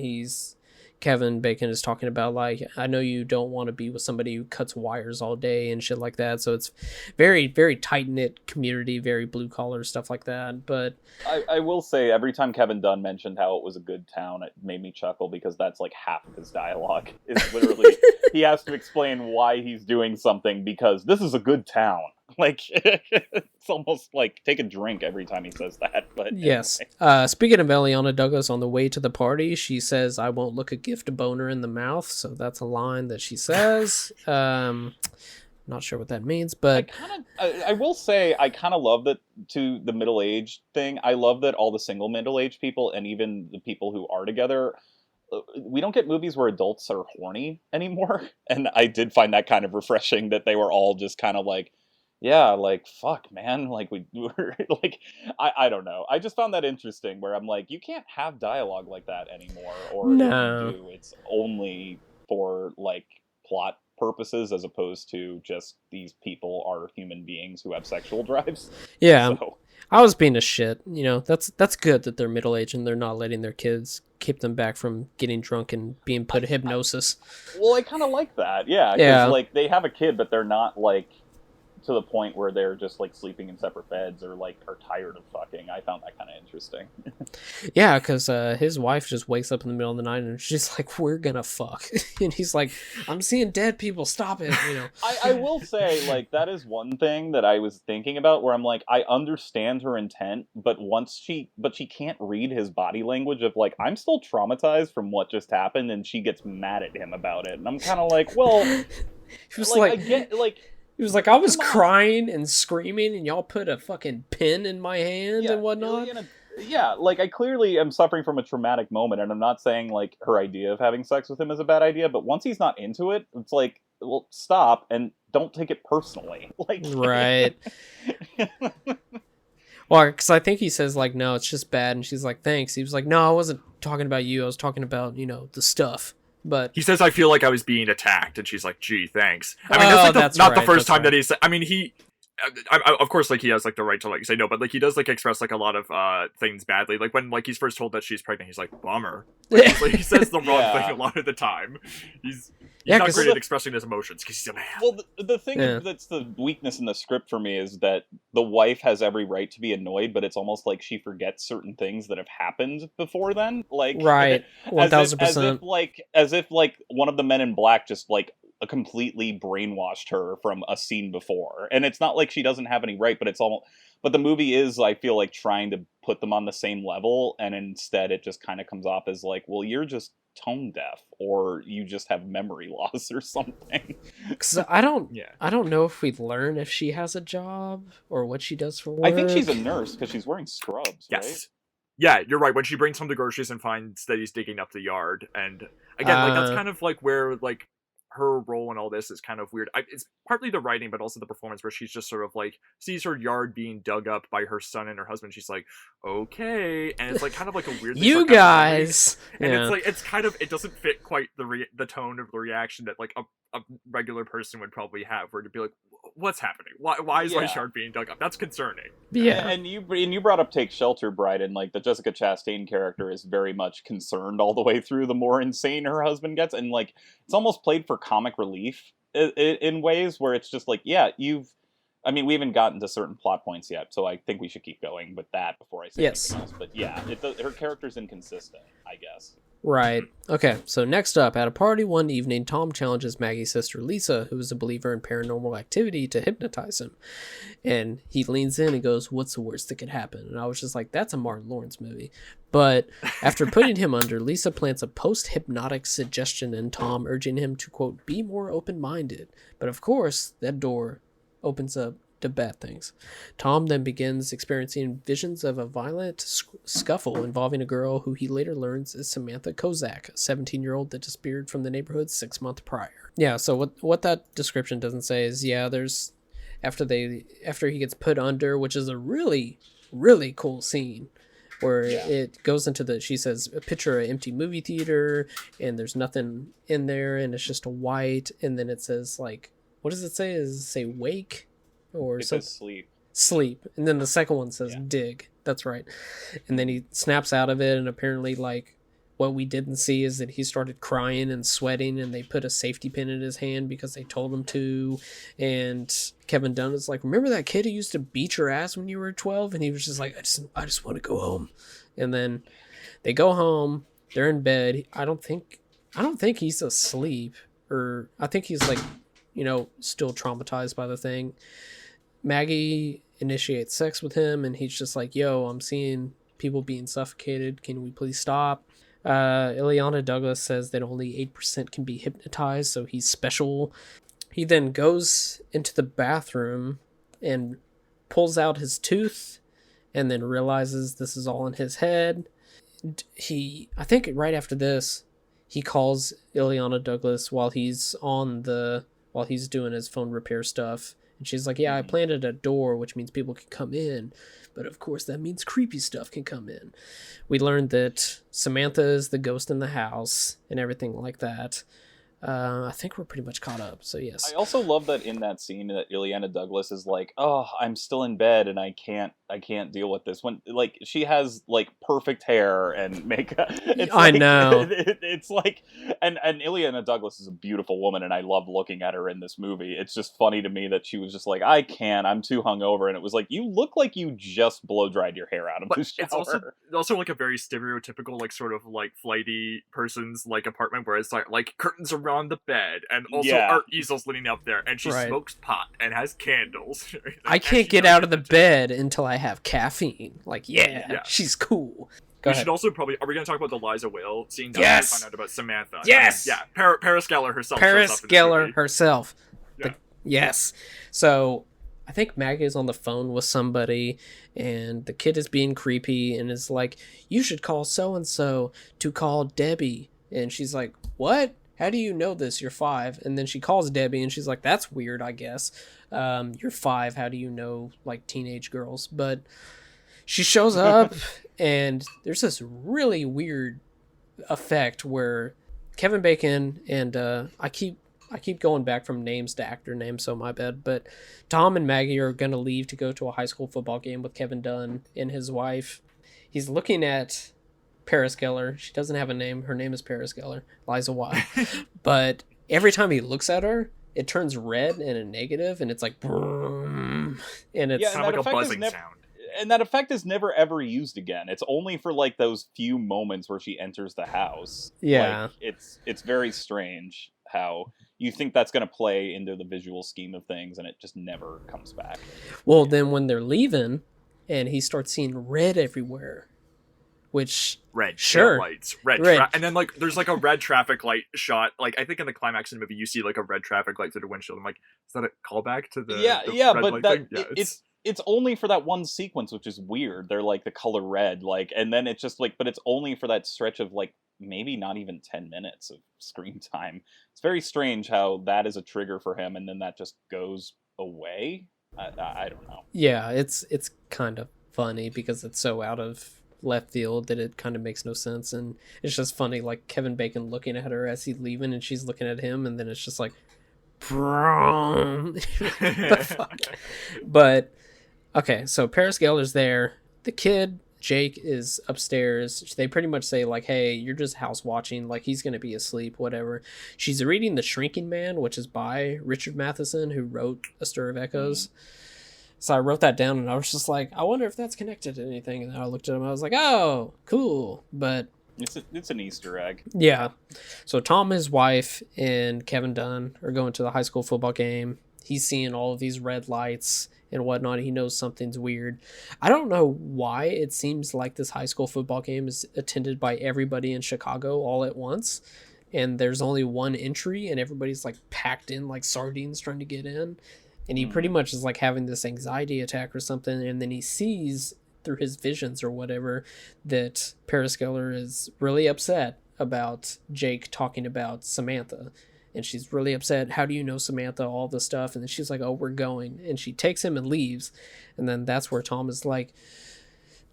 Kevin Bacon is talking about like, I know you don't want to be with somebody who cuts wires all day and shit like that. So it's very, very tight knit community, very blue collar stuff like that. But I will say, every time Kevin Dunn mentioned how it was a good town, it made me chuckle, because that's like half of his dialogue. Is literally he has to explain why he's doing something because this is a good town. Like, it's almost like take a drink every time he says that. But yes. Anyway. Speaking of Ileana Douglas, on the way to the party, she says, I won't look a gift boner in the mouth. So that's a line that she says. Not sure what that means, but I will say I kind of love that to the middle-aged thing. I love that all the single middle-aged people, and even the people who are together, we don't get movies where adults are horny anymore. And I did find that kind of refreshing, that they were all just kind of like, yeah, like, fuck, man, like, we were, like, I don't know. I just found that interesting, where I'm like, you can't have dialogue like that anymore, or no. if you do, it's only for, like, plot purposes, as opposed to just these people are human beings who have sexual drives. Yeah, so. I was being a shit, you know, that's good that they're middle-aged and they're not letting their kids keep them back from getting drunk and being put in hypnosis. Well, I kind of like that, yeah, because, like, they have a kid, but they're not, like, to the point where they're just like sleeping in separate beds or like are tired of fucking. I found that kind of interesting. Yeah, because his wife just wakes up in the middle of the night and she's like, we're gonna fuck. And he's like, I'm seeing dead people, stop it, you know. I will say, like, that is one thing that I was thinking about, where I'm like, I understand her intent, but she can't read his body language of like, I'm still traumatized from what just happened, and she gets mad at him about it, and I'm kind of like, well, he was like, I get, like, he was like, I was crying and screaming, and y'all put a fucking pin in my hand and whatnot. Yeah, like, I clearly am suffering from a traumatic moment, and I'm not saying, like, her idea of having sex with him is a bad idea, but once he's not into it, it's like, well, stop, and don't take it personally. Like, right. Well, because I think he says, like, no, it's just bad. And she's like, thanks. He was like, no, I wasn't talking about you. I was talking about, you know, the stuff. But he says, I feel like I was being attacked. And she's like, gee, thanks. I mean, that's like not the first time that he said, I mean, of course, like, he has, like, the right to, like, say no, but, like, he does, like, express, like, a lot of things badly. Like, when, like, he's first told that she's pregnant, he's like, bummer. Like, he says the wrong thing a lot of the time. He's not great at expressing his emotions because he's a man. Well, the thing that's the weakness in the script for me is that the wife has every right to be annoyed, but it's almost like she forgets certain things that have happened before then. Like, right, 1000%. As if one of the men in black just like completely brainwashed her from a scene before, and it's not like she doesn't have any right, but it's almost. But the movie is, I feel like, trying to put them on the same level, and instead it just kind of comes off as like, well, you're just tone deaf, or you just have memory loss or something. Because I don't know if we learn if she has a job or what she does for work. I think she's a nurse because she's wearing scrubs, right? Yeah, you're right. When she brings home the groceries and finds that he's digging up the yard, and again, like, that's kind of like where, like, her role in all this is kind of weird. It's partly the writing, but also the performance, where she's just sort of like sees her yard being dug up by her son and her husband. She's like, okay, and it's like kind of like a weird. You guys, and it's like it's kind of, it doesn't fit quite the tone of the reaction that like a regular person would probably have, where to be like, what's happening? Why is my yard being dug up? That's concerning. Yeah, and you brought up Take Shelter, Bryden. Like, the Jessica Chastain character is very much concerned all the way through, the more insane her husband gets, and like it's almost played for comic relief in ways where it's just like, yeah, I mean, we haven't gotten to certain plot points yet, so I think we should keep going with that before I say anything else. But yeah, her character's inconsistent, I guess. Right. Okay, so next up, at a party one evening, Tom challenges Maggie's sister Lisa, who is a believer in paranormal activity, to hypnotize him. And he leans in and goes, what's the worst that could happen? And I was just like, that's a Martin Lawrence movie. But after putting him under, Lisa plants a post-hypnotic suggestion in Tom, urging him to, quote, be more open-minded. But of course, that door opens up to bad things. Tom then begins experiencing visions of a violent scuffle involving a girl who he later learns is Samantha Kozak, a 17-year-old that disappeared from the neighborhood 6 months prior. Yeah, so what that description doesn't say is, yeah, there's after he gets put under, which is a really, really cool scene, where it goes into she says, picture an empty movie theater, and there's nothing in there, and it's just a white, and then it says, like, what does it say? Does it say wake? Or it says sleep, and then the second one says dig. That's right. And then he snaps out of it, and apparently, like, what we didn't see is that he started crying and sweating, and they put a safety pin in his hand because they told him to. And Kevin Dunn is like, remember that kid who used to beat your ass when you were 12? And he was just like, I just want to go home. And then they go home, they're in bed. I don't think he's asleep, or I think he's, like, you know, still traumatized by the thing. Maggie initiates sex with him, and he's just like, yo, I'm seeing people being suffocated. Can we please stop? Ileana Douglas says that only 8% can be hypnotized, so he's special. He then goes into the bathroom and pulls out his tooth, and then realizes this is all in his head. I think right after this, he calls Ileana Douglas while he's doing his phone repair stuff. And she's like, yeah, I planted a door, which means people can come in. But of course, that means creepy stuff can come in. We learned that Samantha is the ghost in the house and everything like that. I think we're pretty much caught up, so yes. I also love that in that scene that Ileana Douglas is like, oh, I'm still in bed and I can't deal with this. When, like, she has, like, perfect hair and makeup. I know. It's like, and Ileana Douglas is a beautiful woman, and I love looking at her in this movie. It's just funny to me that she was just like, I'm too hungover, and it was like, you look like you just blow-dried your hair out of the shower. It's also like a very stereotypical, like, sort of, like, flighty person's, like, apartment, where it's like curtains around the bed, and also art easels leaning up there, and she smokes pot and has candles. I can't get out of the bed until I have caffeine. Like, she's cool. We should also probably, are we going to talk about the Liza Whale scene? Yes! We find out about Samantha. Yes! I mean, Paris Geller herself. Paris Geller herself. Yeah. Yes. So, I think Maggie is on the phone with somebody, and the kid is being creepy, and is like, you should call so-and-so to call Debbie. And she's like, what? How do you know this? You're 5. And then she calls Debbie, and she's like, that's weird, I guess. You're 5. How do you know, like, teenage girls? But she shows up, and there's this really weird effect where Kevin Bacon and I keep going back from names to actor names, so my bad. But Tom and Maggie are gonna leave to go to a high school football game with Kevin Dunn and his wife. He's looking at Paris Geller. She doesn't have a name. Her name is Paris Geller. Liza Wilde. But every time he looks at her, it turns red and a negative, and it's like, and it's kind of like a buzzing sound. And that effect is never ever used again. It's only for like those few moments where she enters the house. Yeah, like, it's very strange how you think that's going to play into the visual scheme of things, and it just never comes back. Well, then when they're leaving, and he starts seeing red everywhere, which red sure lights, and then like there's like a red traffic light shot. Like I think in the climax of the movie, you see like a red traffic light through the windshield. I'm like, is that a callback to the red but light that thing? Yeah, it's only for that one sequence, which is weird. They're like the color red, like, and then it's just like, but it's only for that stretch of like maybe not even 10 minutes of screen time. It's very strange how that is a trigger for him, and then that just goes away. I don't know. Yeah, it's kind of funny because it's so out of left field that it kind of makes no sense, and it's just funny, like Kevin Bacon looking at her as he's leaving, and she's looking at him, and then it's just like, the fuck? But okay, so Paris Geller's there. The kid, Jake, is upstairs. They pretty much say, like, hey, you're just house watching. Like, he's going to be asleep, whatever. She's reading The Shrinking Man, which is by Richard Matheson, who wrote A Stir of Echoes. So I wrote that down, and I was just like, I wonder if that's connected to anything. And then I looked at him, I was like, oh, cool. But it's an Easter egg. Yeah. So Tom, his wife, and Kevin Dunn are going to the high school football game. He's seeing all of these red lights and whatnot. He knows something's weird. I don't know why it seems like this high school football game is attended by everybody in Chicago all at once, and there's only one entry, and everybody's like packed in like sardines trying to get in, and he pretty much is like having this anxiety attack or something, and then he sees through his visions or whatever that Paris Geller is really upset about Jake talking about Samantha. And she's really upset. How do you know Samantha? All this stuff. And then she's like, oh, we're going. And she takes him and leaves. And then that's where Tom is like,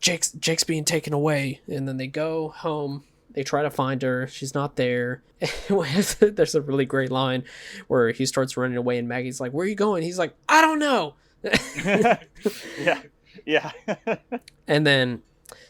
Jake's being taken away. And then they go home. They try to find her. She's not there. There's a really great line where he starts running away and Maggie's like, where are you going? He's like, I don't know. Yeah. And then,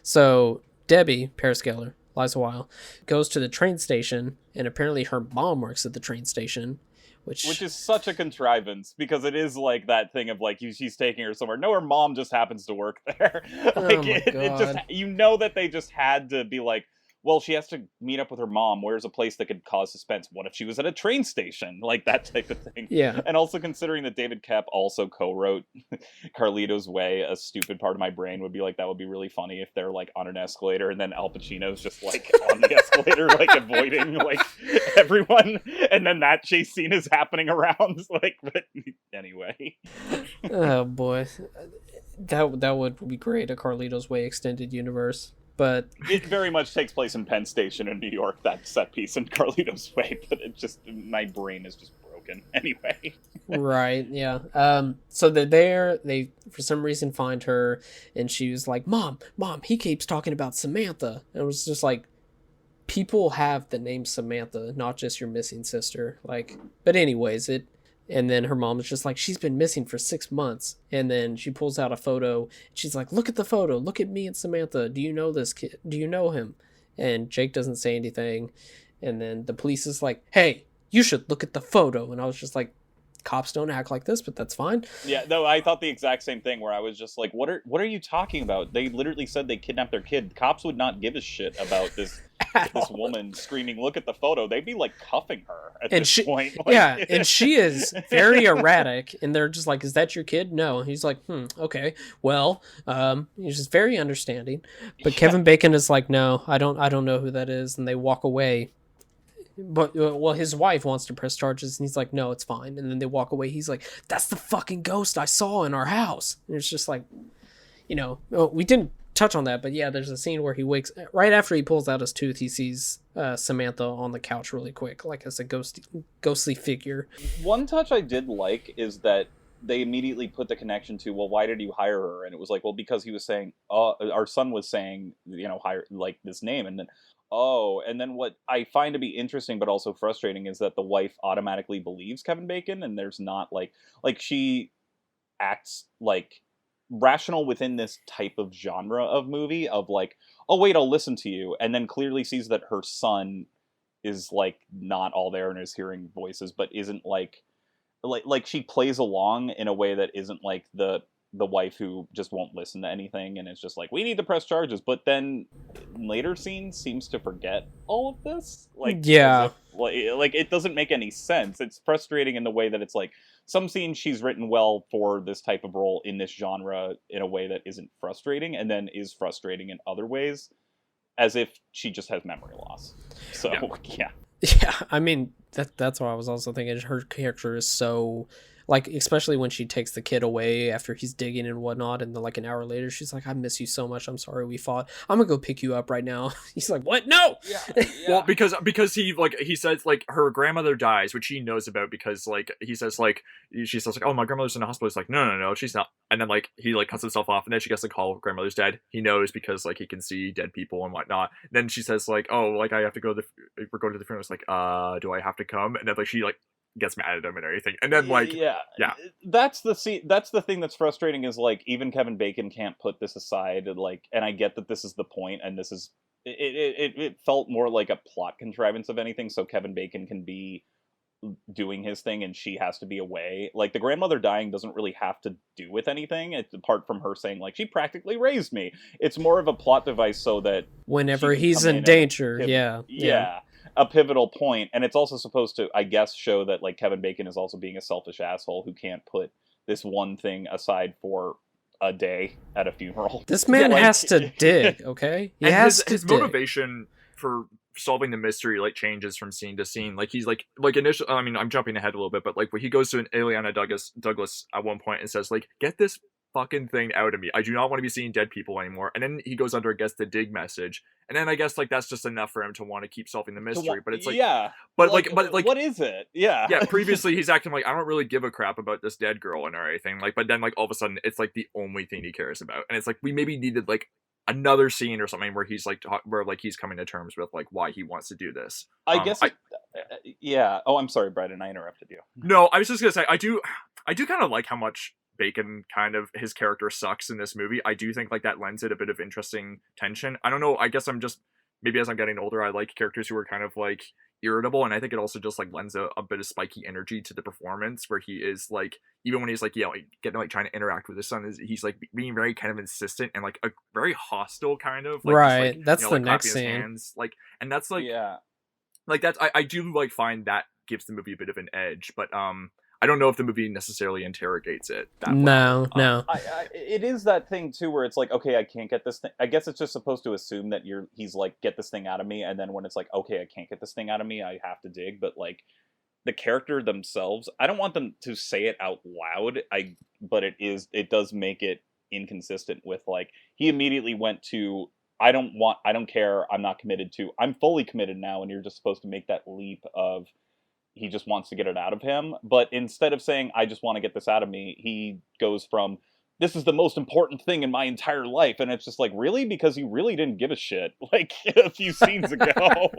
so Debbie, Paris Geller, Liza Wilde, goes to the train station, and apparently her mom works at the train station, which is such a contrivance, because it is like that thing of like she's taking her somewhere. No, her mom just happens to work there. Like it just, you know, that they just had to be like, well, she has to meet up with her mom. Where's a place that could cause suspense? What if she was at a train station? Like that type of thing. Yeah. And also considering that David Koepp also co-wrote Carlito's Way, a stupid part of my brain would be like, that would be really funny if they're like on an escalator and then Al Pacino's just like on the escalator, like avoiding like everyone. And then that chase scene is happening around. Like, but anyway. Oh boy. That would be great, a Carlito's Way extended universe. But it very much takes place in Penn Station in New York, that set piece in Carlito's Way, but it just, my brain is just broken. Anyway. Right, yeah. So they're there, they for some reason find her, and she was like, Mom, he keeps talking about Samantha. And it was just like, people have the name Samantha, not just your missing sister. Like, but anyways, and then her mom is just like, she's been missing for 6 months. And then she pulls out a photo. She's like, look at the photo. Look at me and Samantha. Do you know this kid? Do you know him? And Jake doesn't say anything. And then the police is like, hey, you should look at the photo. And I was just like, cops don't act like this, but that's fine. Yeah, no, I thought the exact same thing, where I was just like, what are you talking about? They literally said they kidnapped their kid. Cops would not give a shit about this woman screaming, look at the photo. They'd be like cuffing her at this point. Like, yeah, and she is very erratic, and they're just like, is that your kid? No. And he's like, okay, well, he's just very understanding. But Kevin Bacon is like, no, I don't know who that is, and they walk away. But well, his wife wants to press charges, and he's like, no, it's fine. And then they walk away. He's like, that's the fucking ghost I saw in our house. And it's just like, we didn't touch on that, but yeah, there's a scene where he wakes right after he pulls out his tooth. He sees Samantha on the couch really quick, like as a ghostly figure. One touch I did like is that they immediately put the connection to, well, why did you hire her? And it was like, well, because he was saying, our son was saying, hire like this name, and then, and then what I find to be interesting but also frustrating is that the wife automatically believes Kevin Bacon, and there's not like she acts like rational within this type of genre of movie of like, oh wait, I'll listen to you, and then clearly sees that her son is like not all there and is hearing voices, but isn't like she plays along in a way that isn't like the wife who just won't listen to anything, and it's just like, we need to press charges, but then later scenes seems to forget all of this, like, yeah, like it doesn't make any sense. It's frustrating in the way that it's like some scenes she's written well for this type of role in this genre in a way that isn't frustrating, and then is frustrating in other ways as if she just has memory loss. So yeah. Yeah, I mean, that's what I was also thinking. Her character is so, like, especially when she takes the kid away after he's digging and whatnot, and then, like, an hour later, she's like, I miss you so much. I'm sorry we fought. I'm gonna go pick you up right now. He's like, what? No! Yeah. Well, because he says, like, her grandmother dies, which he knows about because, like, he says, like, she says, like, oh, my grandmother's in the hospital. He's like, no, she's not. And then, like, he, like, cuts himself off, and then she gets the call, grandmother's dead. He knows because, like, he can see dead people and whatnot. Then she says, like, oh, like, I have to go we're going to the funeral. It's like, do I have to come? And then, like, she, like, gets mad at him and everything, and then like that's the thing that's frustrating is like even Kevin Bacon can't put this aside, like, and I get that this is the point, and this is it felt more like a plot contrivance of anything, so Kevin Bacon can be doing his thing and she has to be away. Like the grandmother dying doesn't really have to do with anything, it's apart from her saying like, she practically raised me. It's more of a plot device so that whenever he's in danger, yeah, a pivotal point. And it's also supposed to, I guess, show that like Kevin Bacon is also being a selfish asshole who can't put this one thing aside for a day at a funeral. This man has to dig, okay? He has to his dig. motivation for solving the mystery like changes from scene to scene. Like he's like initially, I mean, I'm jumping ahead a little bit, but like when he goes to an Ileana Douglas at one point and says like, get this fucking thing out of me. I do not want to be seeing dead people anymore. And then he goes under and gets the dig message. And then I guess like that's just enough for him to want to keep solving the mystery. But it's like, but what is it? Yeah. Yeah. Previously he's acting like, I don't really give a crap about this dead girl and everything. Like, but then like all of a sudden it's like the only thing he cares about. And it's like, we maybe needed like another scene or something where he's like, where like he's coming to terms with like why he wants to do this. I guess. Yeah. Oh, I'm sorry, Brendan. I interrupted you. No, I was just gonna say, I do kind of like how much Bacon kind of his character sucks in this movie. I do think like that lends it a bit of interesting tension. I don't know, I guess I'm just, maybe as I'm getting older, I like characters who are kind of like irritable, and I think it also just like lends a bit of spiky energy to the performance where he is like, even when he's like, getting like trying to interact with his son, he's like being very kind of insistent and like a very hostile kind of like, right, just, like, that's the like, next scene hands, like, and that's like, like that's I do like find that gives the movie a bit of an edge, but I don't know if the movie necessarily interrogates it that no it is that thing too where it's like, okay, I can't get this thing. I guess it's just supposed to assume that he's like, get this thing out of me, and then when it's like, okay, I can't get this thing out of me, I have to dig. But like the character themselves, I don't want them to say it out loud, but it does make it inconsistent with like, he immediately went to, I don't care, I'm not committed to, I'm fully committed now, and you're just supposed to make that leap of he just wants to get it out of him. But instead of saying, I just want to get this out of me, he goes from, this is the most important thing in my entire life. And it's just like, really? Because you really didn't give a shit like a few scenes ago.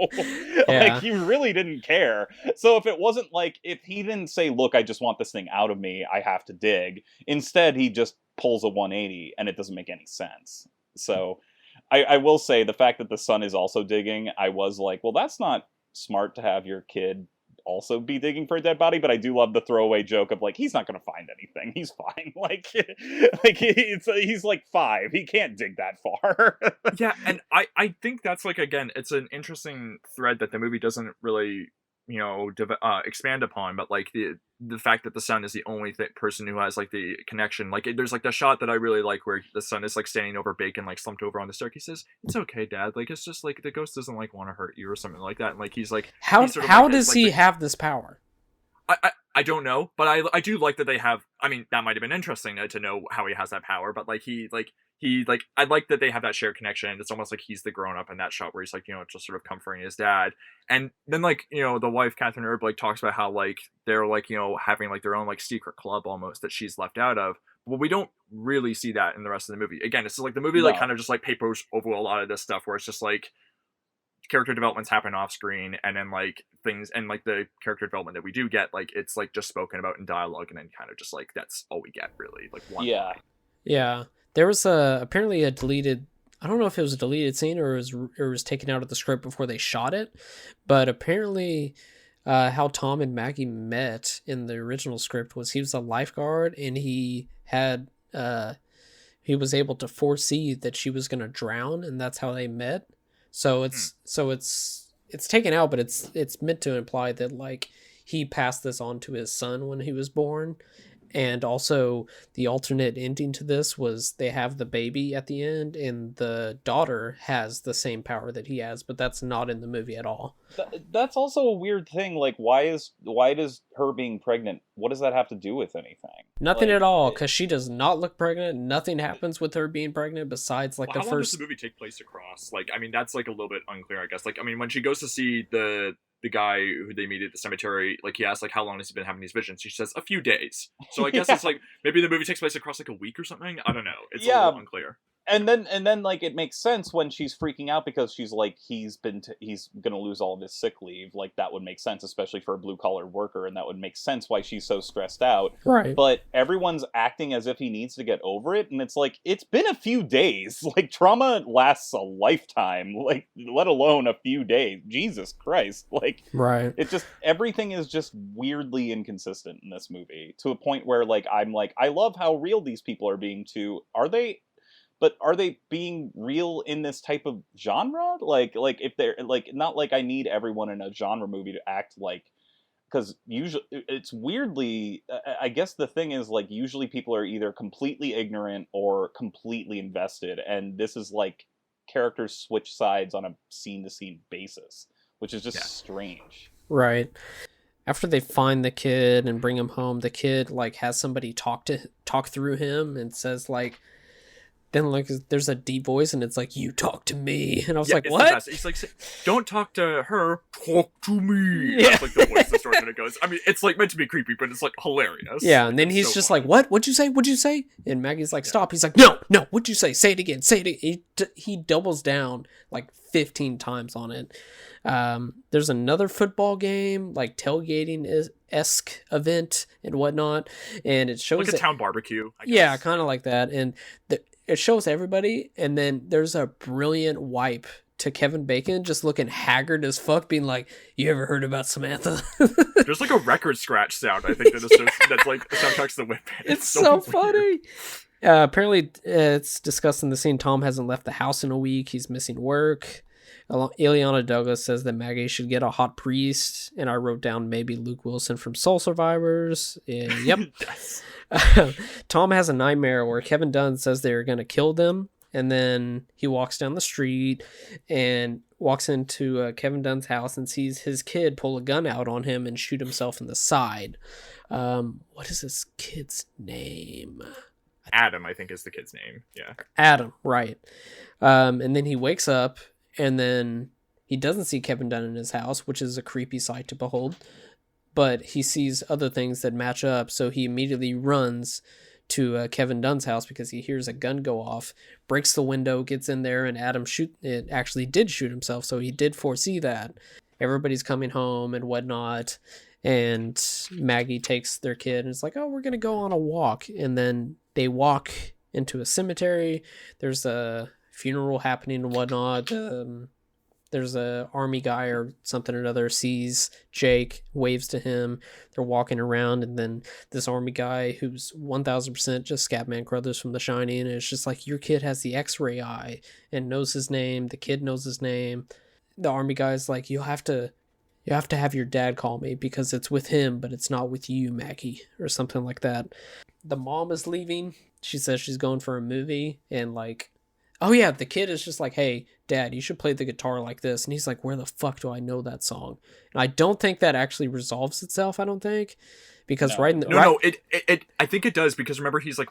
Like you really didn't care. So if it wasn't like, if he didn't say, look, I just want this thing out of me, I have to dig. Instead, he just pulls a 180 and it doesn't make any sense. So I will say the fact that the son is also digging, I was like, well, that's not smart to have your kid also be digging for a dead body. But I do love the throwaway joke of like, he's not going to find anything, he's fine. Like he's like 5, he can't dig that far. Yeah, and I think that's like, again, it's an interesting thread that the movie doesn't really expand upon, but like the fact that the son is the only person who has like the connection. Like there's like the shot that I really like where the son is like standing over Bacon, like slumped over on the staircase. He says, "It's okay, Dad. Like it's just like the ghost doesn't like want to hurt you or something like that." And like he's like, how does he have this power? I don't know, but I do like that they have. I mean, that might have been interesting to know how he has that power, but like he I like that they have that shared connection. It's almost like he's the grown up in that shot where he's like, just sort of comforting his dad. And then like, the wife, Catherine Erb, like talks about how like they're like, having like their own like secret club almost that she's left out of. But we don't really see that in the rest of the movie. Again, it's like the movie like kind of just like papers over a lot of this stuff where it's just like character developments happen off screen, and then like things and like the character development that we do get, like it's like just spoken about in dialogue, and then kind of just like that's all we get really, like one line. Yeah. There was apparently a deleted, I don't know if it was a deleted scene or it was taken out of the script before they shot it, but apparently how Tom and Maggie met in the original script was he was a lifeguard, and he was able to foresee that she was going to drown, and that's how they met. So it's taken out, but it's meant to imply that like he passed this on to his son when he was born. And also the alternate ending to this was they have the baby at the end, and the daughter has the same power that he has, but that's not in the movie at all. That's also a weird thing. Like, why does her being pregnant, what does that have to do with anything? Nothing at all, because she does not look pregnant. Nothing happens with her being pregnant besides like how the long first. Does the movie take place across? Like, I mean, that's like a little bit unclear, I guess. Like, I mean, when she goes to see the guy who they meet at the cemetery, like he asks like how long has he been having these visions? She says a few days. So I guess it's like maybe the movie takes place across like a week or something. I don't know. It's a little unclear. And then like it makes sense when she's freaking out because she's like he's gonna lose all of his sick leave. Like that would make sense, especially for a blue collar worker, and that would make sense why she's so stressed out. Right. But everyone's acting as if he needs to get over it, and it's like it's been a few days. Like trauma lasts a lifetime. Like let alone a few days. Jesus Christ. Like right. It just everything is just weirdly inconsistent in this movie to a point where like I'm like I love how real these people are being too. But are they being real in this type of genre? Like if they're like, not like I need everyone in a genre movie to act like, because usually it's weirdly, I guess the thing is like, usually people are either completely ignorant or completely invested. And this is like characters switch sides on a scene to scene basis, which is just strange. Right. After they find the kid and bring him home, the kid like has somebody talk through him and says like, then like there's a deep voice and it's like, you talk to me, and I was like, what? He's like, don't talk to her, talk to me. Yeah. That's like the voice the story kind of goes. I mean, it's like meant to be creepy, but it's like hilarious. Yeah, and then he's just funny. Like, what? What'd you say? And Maggie's like, stop. He's like, no, what'd you say? Say it again. He doubles down like 15 times on it. There's another football game, like tailgating-esque event and whatnot, and it shows like a town barbecue, I guess. Yeah, kind of like that, and it shows everybody, and then there's a brilliant wipe to Kevin Bacon just looking haggard as fuck, being like, you ever heard about Samantha? There's like a record scratch sound, I think, that's like soundtracks the whip. It's so funny. Apparently, it's discussed in the scene, Tom hasn't left the house in a week. He's missing work. Ileana Douglas says that Maggie should get a hot priest, and I wrote down maybe Luke Wilson from Soul Survivors. And yep. Yes. Tom has a nightmare where Kevin Dunn says they're going to kill them, and then he walks down the street and walks into Kevin Dunn's house and sees his kid pull a gun out on him and shoot himself in the side. What is this kid's name? Adam, I think, is the kid's name. Yeah. Adam, right. And then he wakes up, and then he doesn't see Kevin Dunn in his house, which is a creepy sight to behold. But he sees other things that match up, so he immediately runs to Kevin Dunn's house because he hears a gun go off, breaks the window, gets in there, and Adam actually did shoot himself, so he did foresee that. Everybody's coming home and whatnot, and Maggie takes their kid and is like, oh, we're going to go on a walk. And then they walk into a cemetery. There's a funeral happening and whatnot. There's a army guy or something or another sees Jake, waves to him. They're walking around, and then this army guy who's 1000% just Scatman Crothers from The Shining, and it's just like, your kid has the X-ray eye and knows his name. The kid knows his name. The army guy's like, you have to have your dad call me because it's with him, but it's not with you, Maggie, or something like that. The mom is leaving. She says she's going for a movie, and like, Oh yeah, the kid is just like, "Hey, Dad, you should play the guitar like this," and he's like, "Where the fuck do I know that song?" And I don't think that actually resolves itself. I don't think, because right in the, No, it I think it does, because remember he's like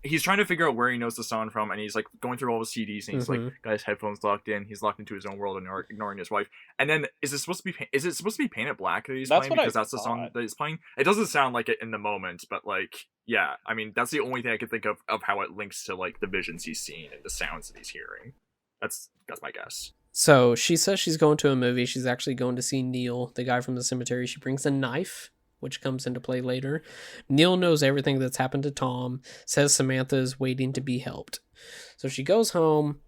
he's trying to figure out where he knows the song from, and he's like going through all the CDs, and he's like got his headphones locked in, he's locked into his own world and ignoring his wife. And then is it supposed to be Painted Black that he's playing, because that's the song that he's playing? It doesn't sound like it in the moment, but like, yeah, I mean, that's the only thing I could think of how it links to like the visions he's seeing and the sounds that he's hearing. That's my guess. So she says she's going to a movie. She's actually going to see Neil, the guy from the cemetery. She brings a knife, which comes into play later. Neil knows everything that's happened to Tom, says Samantha is waiting to be helped. So she goes home.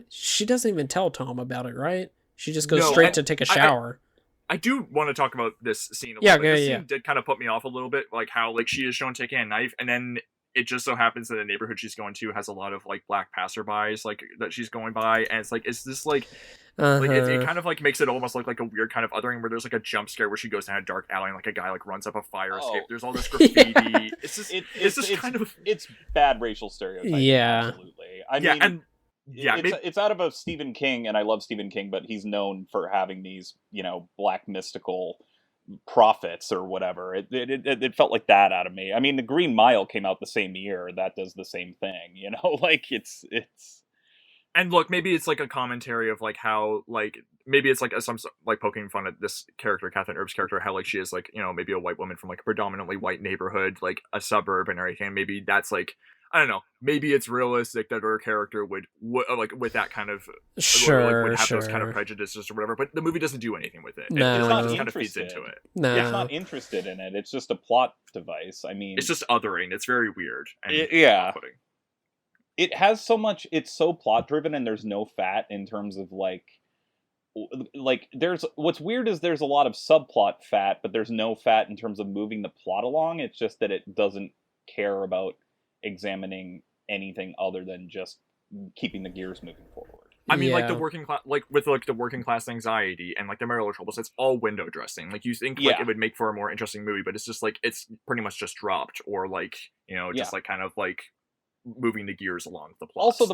She doesn't even tell Tom about it, right? She just goes straight to take a shower. I do want to talk about this scene a little bit. This scene did kind of put me off a little bit, like how like she is shown taking a knife, and then it just so happens that the neighborhood she's going to has a lot of like black passerbys like that she's going by, and it's like, is this like like it kind of like makes it almost look like a weird kind of othering, where there's like a jump scare where she goes down a dark alley and like a guy like runs up a fire escape. There's all this graffiti. It's bad racial stereotyping. Yeah, absolutely. I mean, it's out of a Stephen King, and I love Stephen King, but he's known for having these, you know, black mystical prophets or whatever. It felt like that out of me. I mean, The Green Mile came out the same year. That does the same thing, you know. Like it's. And look, maybe it's like a commentary of like how like maybe it's like some like poking fun at this character, Catherine Erb's character, how like she is like, you know, maybe a white woman from like a predominantly white neighborhood, like a suburb and everything. Maybe that's like, I don't know. Maybe it's realistic that her character would like with that kind of would have those kind of prejudices or whatever. But the movie doesn't do anything with it. No. It just kind of feeds into it. No. It's not interested in it. It's just a plot device. I mean, it's just othering. It's very weird. And off-putting. It has so much. It's so plot driven, and there's no fat in terms of like there's what's weird is there's a lot of subplot fat, but there's no fat in terms of moving the plot along. It's just that it doesn't care about examining anything other than just keeping the gears moving forward. I mean, like the working class, like with like the working class anxiety and like the marital troubles, it's all window dressing. Like you think like it would make for a more interesting movie, but it's just like it's pretty much just dropped, or like, you know, just like kind of like moving the gears along the plot. Also,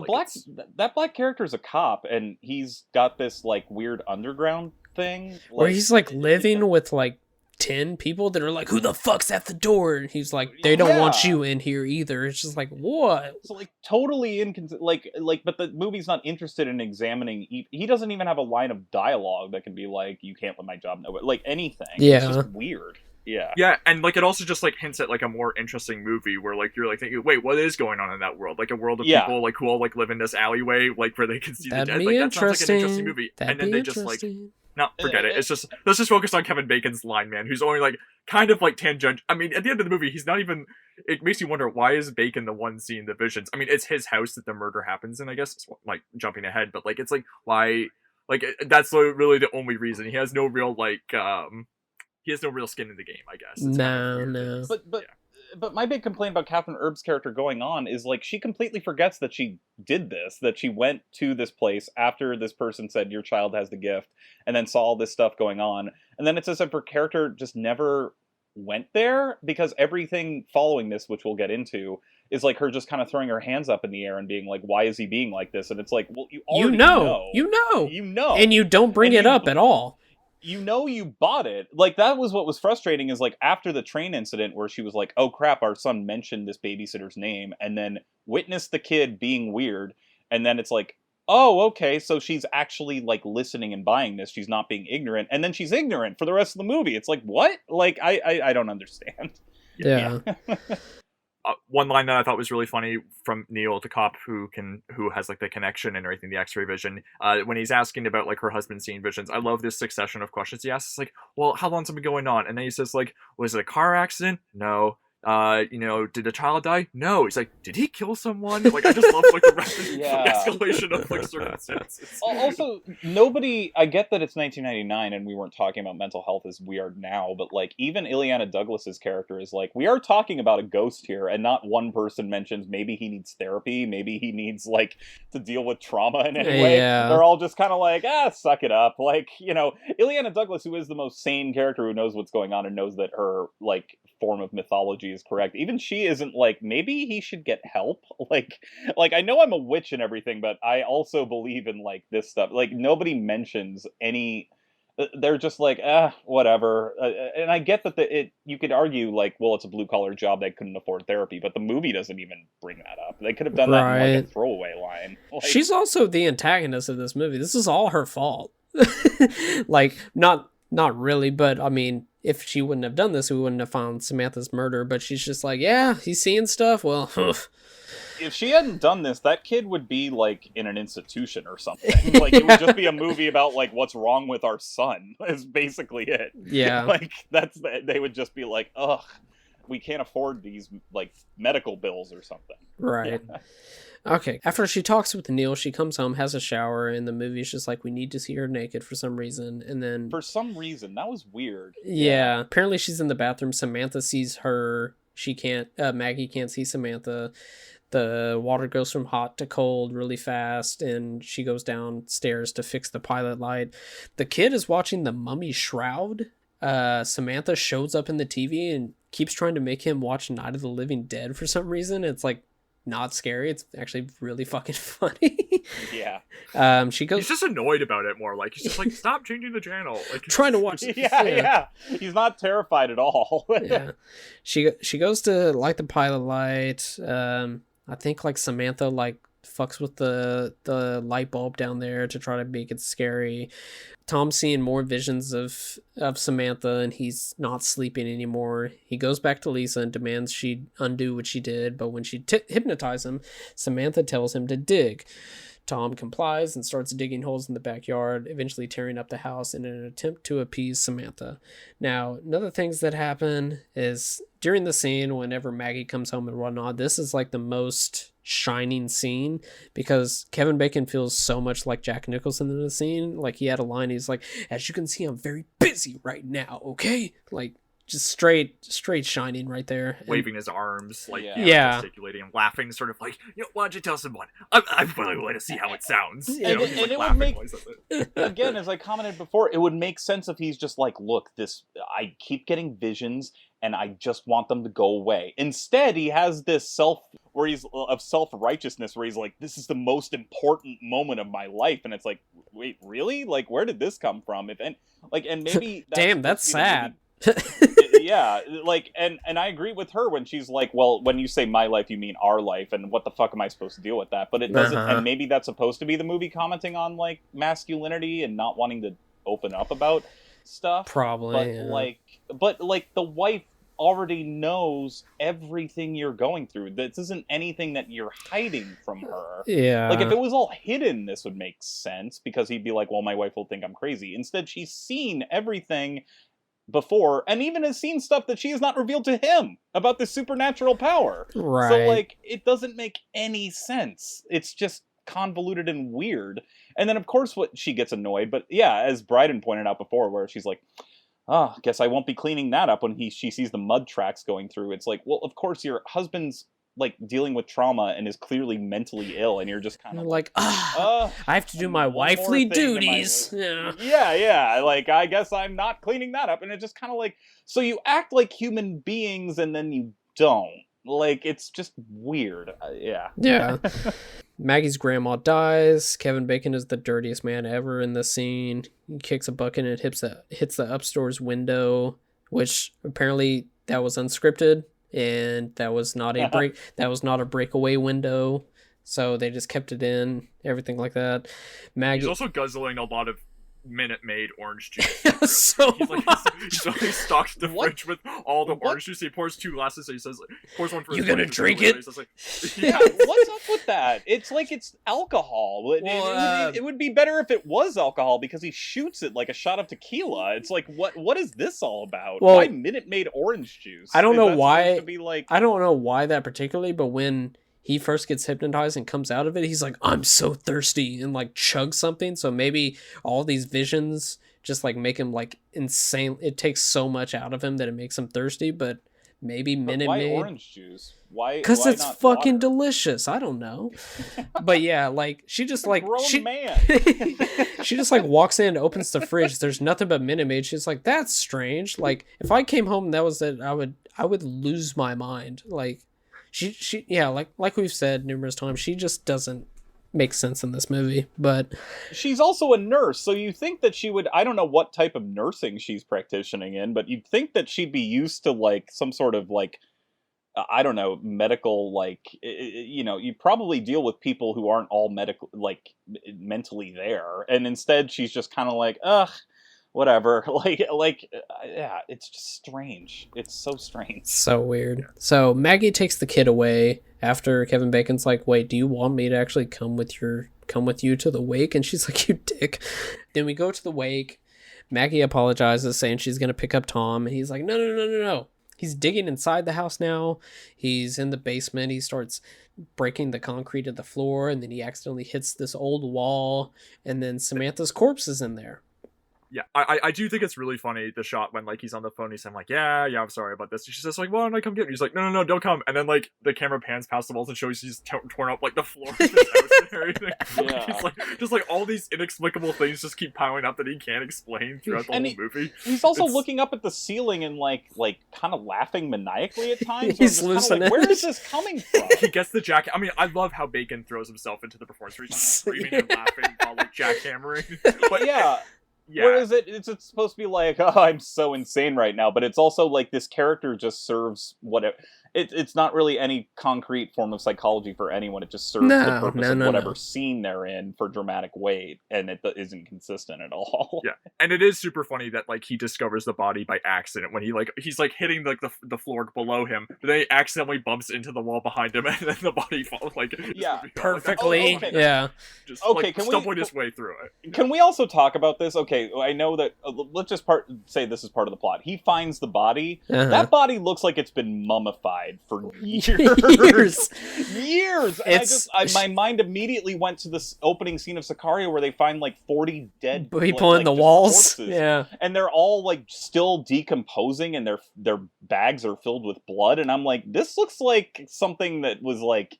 that black character is a cop, and he's got this like weird underground thing where he's like living with like 10 people that are like, who the fuck's at the door? And he's like, they don't want you in here either. It's just like, what? So like totally inconsistent. Like, but the movie's not interested in examining. He doesn't even have a line of dialogue that can be like, you can't let my job know, like anything. Yeah, it's just weird. Yeah, and like it also just like hints at like a more interesting movie where like you're like thinking, wait, what is going on in that world? Like a world of people like who all like live in this alleyway, like where they can see the dead. Like that sounds like an interesting movie. And then they just like, no, forget it. It's just let's just focus on Kevin Bacon's line man, who's only like kind of like tangent. I mean, at the end of the movie, he's not even. It makes you wonder, why is Bacon the one seeing the visions? I mean, it's his house that the murder happens in. I guess it's like jumping ahead, but like it's like why? Like that's really the only reason. He has no real like. He has no real skin in the game, I guess. It's no. But my big complaint about Catherine Erb's character going on is like she completely forgets that she did this, that she went to this place after this person said your child has the gift, and then saw all this stuff going on, and then it's as if her character just never went there, because everything following this, which we'll get into, is like her just kind of throwing her hands up in the air and being like, why is he being like this? And it's like, well, you know, and you don't bring it up at all. You know, you bought it. Like, that was what was frustrating, is like after the train incident where she was like, oh crap, our son mentioned this babysitter's name, and then witnessed the kid being weird, and then it's like, oh, okay, so she's actually like listening and buying this. She's not being ignorant, and then she's ignorant for the rest of the movie. It's like, what? Like, I don't understand. Yeah. One line that I thought was really funny from Neil, the cop who has like the connection and everything, the X-ray vision, when he's asking about like her husband seeing visions. I love this succession of questions he asks. It's like, well, how long's it been going on? And then he says like, was it a car accident? No. You know, did a child die? No. He's like, did he kill someone? Like, I just love like the escalation of like circumstances. Also, I get that it's 1999 and we weren't talking about mental health as we are now, but like even Ileana Douglas's character is like, we are talking about a ghost here, and not one person mentions maybe he needs therapy, maybe he needs like to deal with trauma in any way. They're all just kind of like, suck it up. Like, you know, Ileana Douglas, who is the most sane character who knows what's going on and knows that her like form of mythology is correct. Even she isn't like, maybe he should get help. Like I know I'm a witch and everything, but I also believe in like this stuff. Like nobody mentions any. They're just like, whatever. And I get that you could argue like, well, it's a blue collar job. They couldn't afford therapy, but the movie doesn't even bring that up. They could have done that in like a throwaway line. Like, she's also the antagonist of this movie. This is all her fault. Like, not really, but I mean, if she wouldn't have done this, we wouldn't have found Samantha's murder. But she's just like, yeah, he's seeing stuff. Well, if she hadn't done this, that kid would be like in an institution or something. Like it would just be a movie about like what's wrong with our son. Is basically it. Yeah, like they would just be like, ugh, we can't afford these like medical bills or something. Right. Yeah. Okay. After she talks with Neil, she comes home, has a shower, and the movie's just like, we need to see her naked for some reason. And then for some reason, that was weird. Yeah. Apparently she's in the bathroom. Samantha sees her. She can't. Maggie can't see Samantha. The water goes from hot to cold really fast, and she goes downstairs to fix the pilot light. The kid is watching The Mummy Shroud. Samantha shows up in the TV and keeps trying to make him watch Night of the Living Dead for some reason. It's like not scary. It's actually really fucking funny. Yeah. She goes. He's just annoyed about it more. Like he's just like, stop changing the channel. Like trying to watch. Yeah. He's not terrified at all. Yeah. She goes to light the pilot light. I think like Samantha like fucks with the light bulb down there to try to make it scary. Tom's seeing more visions of Samantha, and he's not sleeping anymore. He goes back to Lisa and demands she undo what she did, but when she hypnotizes him, Samantha tells him to dig. Tom complies and starts digging holes in the backyard, eventually tearing up the house in an attempt to appease Samantha. Now, another things that happen is during the scene, whenever Maggie comes home and whatnot, this is like the most shining scene because Kevin Bacon feels so much like Jack Nicholson in the scene. Like he had a line, he's like, as you can see, I'm very busy right now, okay? Like, just straight shining right there. Waving his arms, like, gesticulating and laughing, sort of like, why don't you tell someone? I really want to see how it sounds. And it would make, again, as I commented before, it would make sense if he's just like, look, I keep getting visions, and I just want them to go away. Instead, he has this self-righteousness where he's like, this is the most important moment of my life, and it's like, wait, really? Like, where did this come from? And maybe damn, that's sad. Yeah, like, and I agree with her when she's like, well, when you say my life, you mean our life, and what the fuck am I supposed to deal with that? But it doesn't, and maybe that's supposed to be the movie commenting on, like, masculinity and not wanting to open up about stuff. Probably, but the wife already knows everything you're going through. This isn't anything that you're hiding from her. Yeah. Like, if it was all hidden, this would make sense, because he'd be like, well, my wife will think I'm crazy. Instead, she's seen everything before, and even has seen stuff that she has not revealed to him about this supernatural power. Right. So, like, it doesn't make any sense. It's just convoluted and weird. And then, of course, she gets annoyed. But yeah, as Bryden pointed out before, where she's like, oh, guess I won't be cleaning that up when she sees the mud tracks going through. It's like, well, of course, your husband's like dealing with trauma and is clearly mentally ill, and you're just kind of like, I have to do my wifely duties. Yeah. Like, I guess I'm not cleaning that up, and it's just kind of like, so you act like human beings, and then you don't. Like, it's just weird. Yeah. Maggie's grandma dies. Kevin Bacon is the dirtiest man ever in the scene. He kicks a bucket and it hits the upstairs window, which apparently that was unscripted. And that was not a breakaway window, so they just kept it in, everything like that. Maggie. He's also guzzling a lot of Minute Maid orange juice. He stocks the fridge with all the orange juice. He pours 2 glasses, so he says, pours one for. You gonna drink it? Yeah, what's up with that? It's like it's alcohol. It would be better if it was alcohol, because he shoots it like a shot of tequila. It's like, what is this all about? Well, why Minute Maid orange juice? I don't know why. I don't know why that particularly, but when he first gets hypnotized and comes out of it, he's like, I'm so thirsty, and like chugs something. So maybe all these visions just like make him like insane. It takes so much out of him that it makes him thirsty, but maybe But Minute why Maid. orange juice? Why? Because it's not fucking water? delicious. I don't know. But yeah, like she just like Grown man. she just like walks in, opens the fridge. There's nothing but Minute Maid. She's like, that's strange. Like if I came home and that was it, I would lose my mind. Like she yeah, like we've said numerous times, she just doesn't make sense in this movie. But she's also a nurse, so you think that she would, I don't know what type of nursing she's practicing in, but you'd think that she'd be used to like some sort of like, I don't know, medical, like, you know, you probably deal with people who aren't all medical, like, mentally there, and instead she's just kind of like, ugh, whatever, yeah, it's just strange. It's so strange. so weird. So Maggie takes the kid away after Kevin Bacon's like, wait, do you want me to actually come with you to the wake? And she's like, you dick. Then we go to the wake. Maggie apologizes, saying she's gonna pick up Tom, and he's like, no. He's digging inside the house now. He's in the basement. He starts breaking the concrete of the floor, and then he accidentally hits this old wall, and then Samantha's corpse is in there. Yeah, I do think it's really funny, the shot when, like, he's on the phone, he's saying, like, yeah, I'm sorry about this. And she's just like, why don't I come get you? He's like, no, don't come. And then, like, the camera pans past the walls and shows he's torn up, like, the floor of his house and everything. Yeah. He's like, just, like, all these inexplicable things just keep piling up that he can't explain throughout the whole movie. He's also looking up at the ceiling and, like kind of laughing maniacally at times. He's losing like, where is this coming from? He gets the jacket. I mean, I love how Bacon throws himself into the performance where he's just screaming and laughing while, like, jackhammering. But yeah. Yeah. Where is it? It's supposed to be like, oh, I'm so insane right now, but it's also like this character just serves whatever. It's not really any concrete form of psychology for anyone. It just serves the purpose of whatever scene they're in for dramatic weight, and it isn't consistent at all. Yeah, and it is super funny that, like, he discovers the body by accident when he's like hitting like the floor below him, but then he accidentally bumps into the wall behind him, and then the body falls like perfectly. Like, yeah. Just okay, like stumbling his way through it. Can we also talk about this? Okay, I know that. Let's just say this is part of the plot. He finds the body. That body looks like it's been mummified for years. Years. And my mind immediately went to this opening scene of Sicario where they find like 40 dead people in the walls. Corpses. Yeah. And they're all like still decomposing, and their bags are filled with blood. And I'm like, this looks like something that was like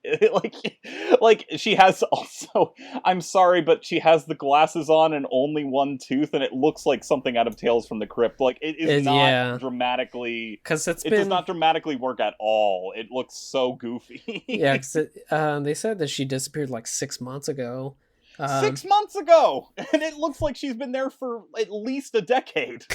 she has also. I'm sorry, but she has the glasses on and only one tooth, and it looks like something out of Tales from the Crypt. Like it is not dramatically, because it does not dramatically work at all. It looks so goofy. Yeah, because they said that she disappeared like 6 months ago. 6 months ago, and it looks like she's been there for at least a decade.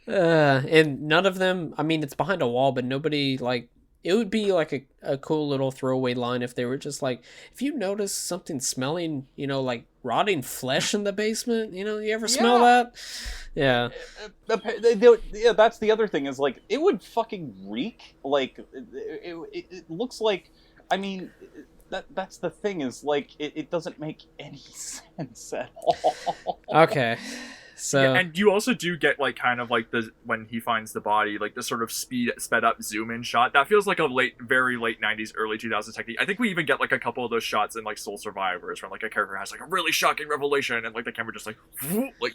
And none of them. I mean, it's behind a wall, but nobody like. It would be like a cool little throwaway line if they were just like, if you notice something smelling, like rotting flesh in the basement, you ever smell that? Yeah. Yeah, that's the other thing is like, it would fucking reek. Like, it looks like, I mean, that's the thing is like, it doesn't make any sense at all. Okay. So yeah, and you also do get like kind of like when he finds the body, like the sort of sped up zoom in shot that feels like a very late 90s, early 2000s technique. I think we even get like a couple of those shots in like Soul Survivors where like a character has like a really shocking revelation and like the camera just like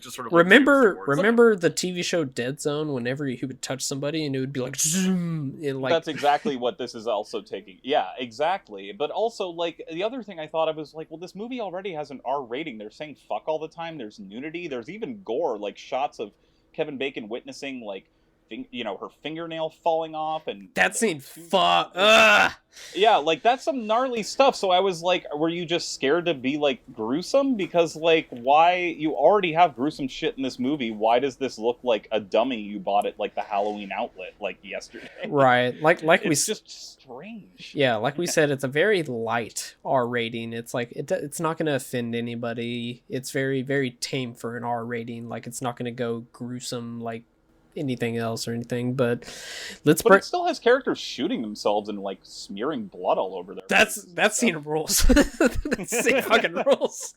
just sort of remember the TV show Dead Zone, whenever he would touch somebody and it would be like zoom in, like that's exactly what this is also taking. Yeah, exactly. But also like the other thing I thought of was like, well, this movie already has an R rating. They're saying fuck all the time. There's nudity. There's even gore, like shots of Kevin Bacon witnessing like her fingernail falling off, and that scene yeah, like that's some gnarly stuff. So I was like, were you just scared to be like gruesome? Because like, why, you already have gruesome shit in this movie, why does this look like a dummy you bought at like the Halloween outlet like yesterday? Right, like it's just strange. Yeah, like we said, it's a very light R rating. It's like it's not going to offend anybody. It's very, very tame for an R rating. Like it's not going to go gruesome like anything else or anything, but it still has characters shooting themselves and like smearing blood all over their that scene rules. That scene fucking rules.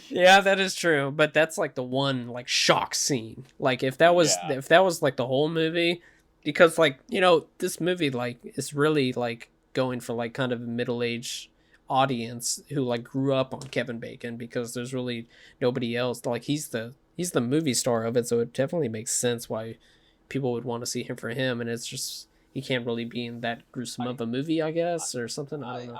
Yeah, that is true, but that's like the one like shock scene. Like if that was like the whole movie, because like this movie like is really like going for like kind of a middle-aged audience who like grew up on Kevin Bacon, because there's really nobody else. Like he's the movie star of it, so it definitely makes sense why people would want to see him for him, and it's just he can't really be in that gruesome of a movie, I guess, or something. I don't know.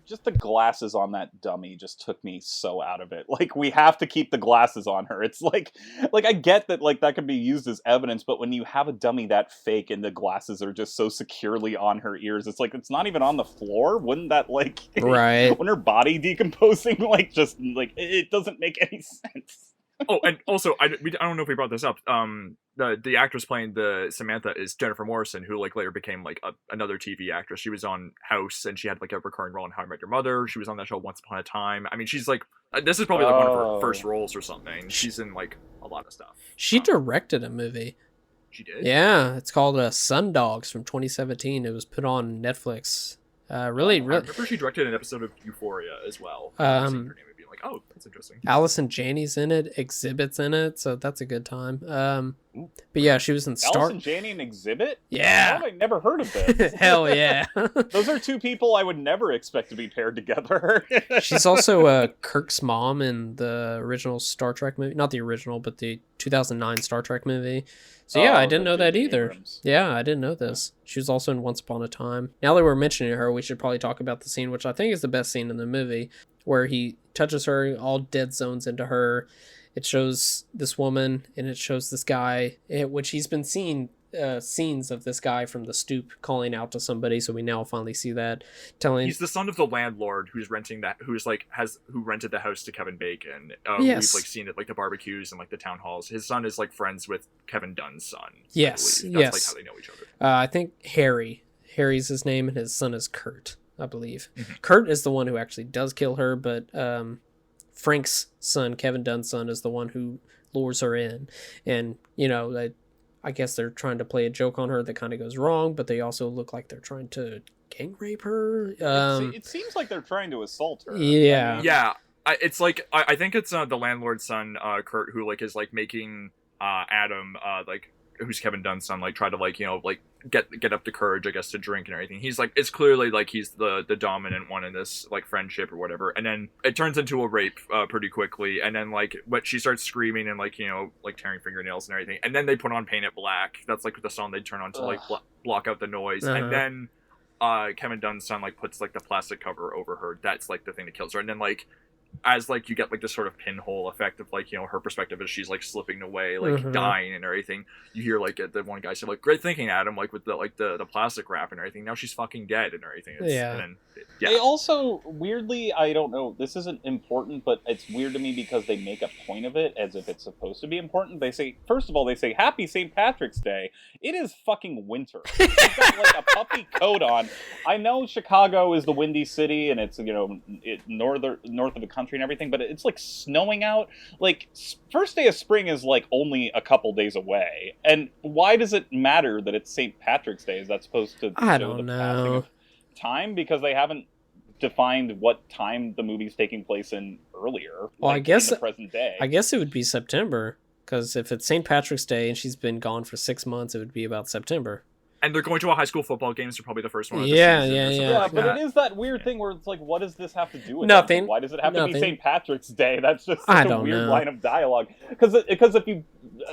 Just the glasses on that dummy just took me so out of it. Like, we have to keep the glasses on her. It's like I get that, like, that could be used as evidence, but when you have a dummy that fake and the glasses are just so securely on her ears, it's like, it's not even on the floor. Wouldn't that, like, right? When her body decomposing, like, just, like, it doesn't make any sense. Oh, and also, I don't know if we brought this up. The actress playing the Samantha is Jennifer Morrison, who like later became like another TV actress. She was on House, and she had like a recurring role in How I Met Your Mother. She was on that show Once Upon a Time. I mean, she's like this is probably like one of her first roles or something. She's in like a lot of stuff. She directed a movie. She did. Yeah, it's called Sun Dogs from 2017. It was put on Netflix. Really. I remember she directed an episode of Euphoria as well. Like, oh, that's interesting. Allison Janney's in it, Exhibit's in it, so that's a good time. But yeah, she was in Allison Janney and Exhibit? Yeah. How have I never heard of this? Hell yeah. Those are two people I would never expect to be paired together. She's also Kirk's mom in the original Star Trek movie. Not the original, but the 2009 Star Trek movie. So yeah, I didn't know that either. Abrams. Yeah, I didn't know this. She was also in Once Upon a Time. Now that we're mentioning her, we should probably talk about the scene, which I think is the best scene in the movie, where he touches her, all dead zones into her. It shows this woman, and it shows this guy, which he's been seeing scenes of this guy from the stoop calling out to somebody, so we now finally see that. He's the son of the landlord who rented the house to Kevin Bacon. Yes. We've like seen it like the barbecues and like the town halls. His son is like friends with Kevin Dunn's son. Yes, That's yes. like how they know each other. I think Harry's his name, and his son is Kurt, I believe. Mm-hmm. Kurt is the one who actually does kill her, but Frank's son, Kevin Dunn's son, is the one who lures her in. And, you know, I guess they're trying to play a joke on her that kind of goes wrong, but they also look like they're trying to gang rape her. It seems like they're trying to assault her. Yeah. I mean, yeah. It's like, I think it's the landlord's son, Kurt, who like is like making Adam, like, who's Kevin Dunn's son, like try to like, you know, like get up the courage, I guess, to drink and everything. He's like, it's clearly like he's the dominant one in this like friendship or whatever, and then it turns into a rape pretty quickly, and then like what she starts screaming and like, you know, like tearing fingernails and everything, and then they put on Paint It Black. That's like the song they turn on to like block out the noise. And then Kevin Dunn's son like puts like the plastic cover over her. That's like the thing that kills her. And then like as like you get like this sort of pinhole effect of like, you know, her perspective as she's like slipping away, like dying and everything, you hear like the one guy say like, great thinking, Adam, like with the like the plastic wrap and everything. Now she's fucking dead and everything. They also weirdly, I don't know, this isn't important, but it's weird to me because they make a point of it as if it's supposed to be important. They say, first of all, they say happy St. Patrick's Day. It is fucking winter. They've got like a puffy coat on. I know Chicago is the windy city and it's, you know, north of the country and everything, but it's like snowing out. Like, first day of spring is like only a couple days away. And why does it matter that it's St. Patrick's Day? Is that supposed to show the passing of time? Because they haven't defined what time the movie's taking place in earlier. Well, like, I guess in the present day. I guess it would be September, because if it's St. Patrick's Day and she's been gone for 6 months, it would be about September. And they're going to a high school football game, so probably the first one. Yeah, but it is that weird thing where it's like, what does this have to do with nothing? Anything? Why does it have to be St. Patrick's Day? That's just such a weird know. line of dialogue. Because if you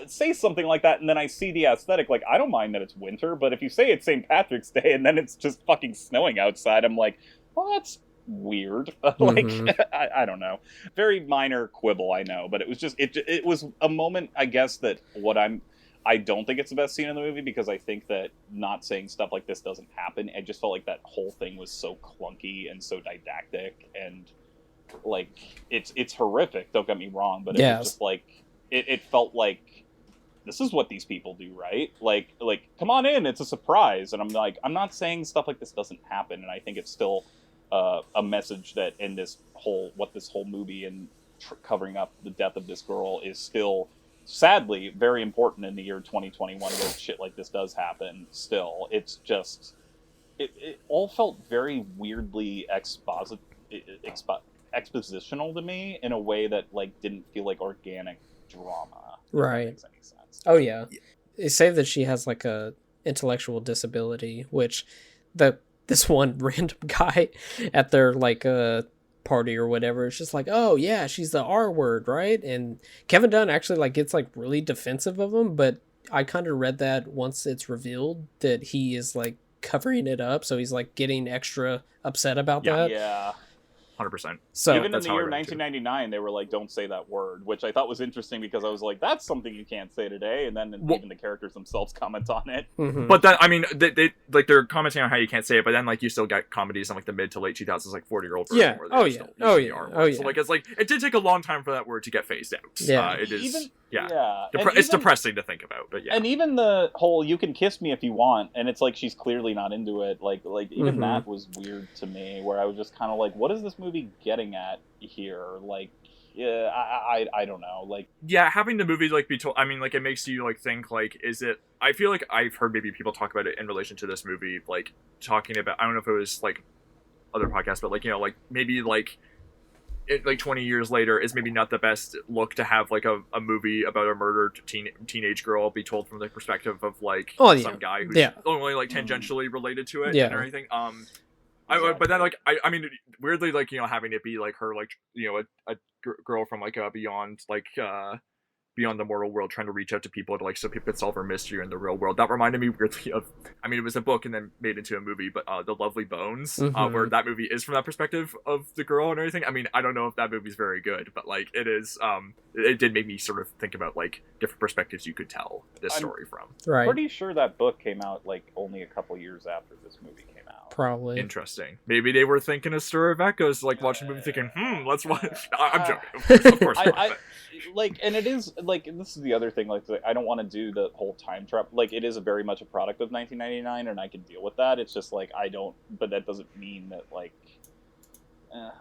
say something like that and then I see the aesthetic, like, I don't mind that it's winter, but if you say it's St. Patrick's Day and then it's just fucking snowing outside, I'm like, well, that's weird. Like, I don't know. Very minor quibble, I know, but it was just, it was a moment, I guess, that I don't think it's the best scene in the movie, because I think that not saying stuff like this doesn't happen. I just felt like that whole thing was so clunky and so didactic, and like it's horrific. Don't get me wrong, but it was just like it felt like this is what these people do, right? Like come on in, it's a surprise. And I'm like, I'm not saying stuff like this doesn't happen, and I think it's still a message that in this whole movie and covering up the death of this girl is still, sadly, very important in the year 2021, where shit like this does happen still. It's just, it all felt very weirdly expositional to me in a way that like didn't feel like organic drama. Right. If that makes any sense. Oh yeah. They say that she has like a intellectual disability, which this one random guy at their like party or whatever, it's just like, oh yeah, she's the R word, right? And Kevin Dunn actually like gets like really defensive of him, but I kind of read that once it's revealed that he is like covering it up, so he's like getting extra upset about that. Yeah. 100%. So even in the year 1999, they were like, "Don't say that word," which I thought was interesting because I was like, "That's something you can't say today." And then even the characters themselves comment on it. Mm-hmm. But then, I mean, they like they're commenting on how you can't say it, but then like you still got comedies in like the mid to late 2000s, like 40-year-old version. Yeah. Where Oh they're yeah. still Oh using yeah. the R word. Oh yeah. So like it's like it did take a long time for that word to get phased out. Yeah. It is. Even, yeah. And It's even, depressing to think about, but yeah. And even the whole "you can kiss me if you want," and it's like she's clearly not into it. Like even that was weird to me, where I was just kind of like, "What is this movie getting at here?" Like, yeah, I don't know. Like, yeah, having the movie like be told, I mean, like it makes you like think like, is it? I feel like I've heard maybe people talk about it in relation to this movie, like talking about. I don't know if it was like other podcasts, but like like maybe like. It, like 20 years later is maybe not the best look to have like a movie about a murdered teenage girl be told from the perspective of like some guy who's only like tangentially related to it and everything. But then like I mean weirdly like having it be like her like a girl from like beyond the mortal world trying to reach out to people to like so people could solve her mystery in the real world. That reminded me weirdly of, I mean, it was a book and then made into a movie, but The Lovely Bones, where that movie is from that perspective of the girl and everything. I mean, I don't know if that movie's very good, but like it is, it did make me sort of think about like different perspectives you could tell this story from. Right. Pretty sure that book came out like only a couple years after this movie came out. Probably. Interesting. Maybe they were thinking a Stir of Echoes, like watching the movie thinking, let's watch. I'm joking. Of course. Like, and it is like, this is the other thing, like I don't want to do the whole time trap. Like, it is very much a product of 1999 and I can deal with that. It's just like but that doesn't mean that like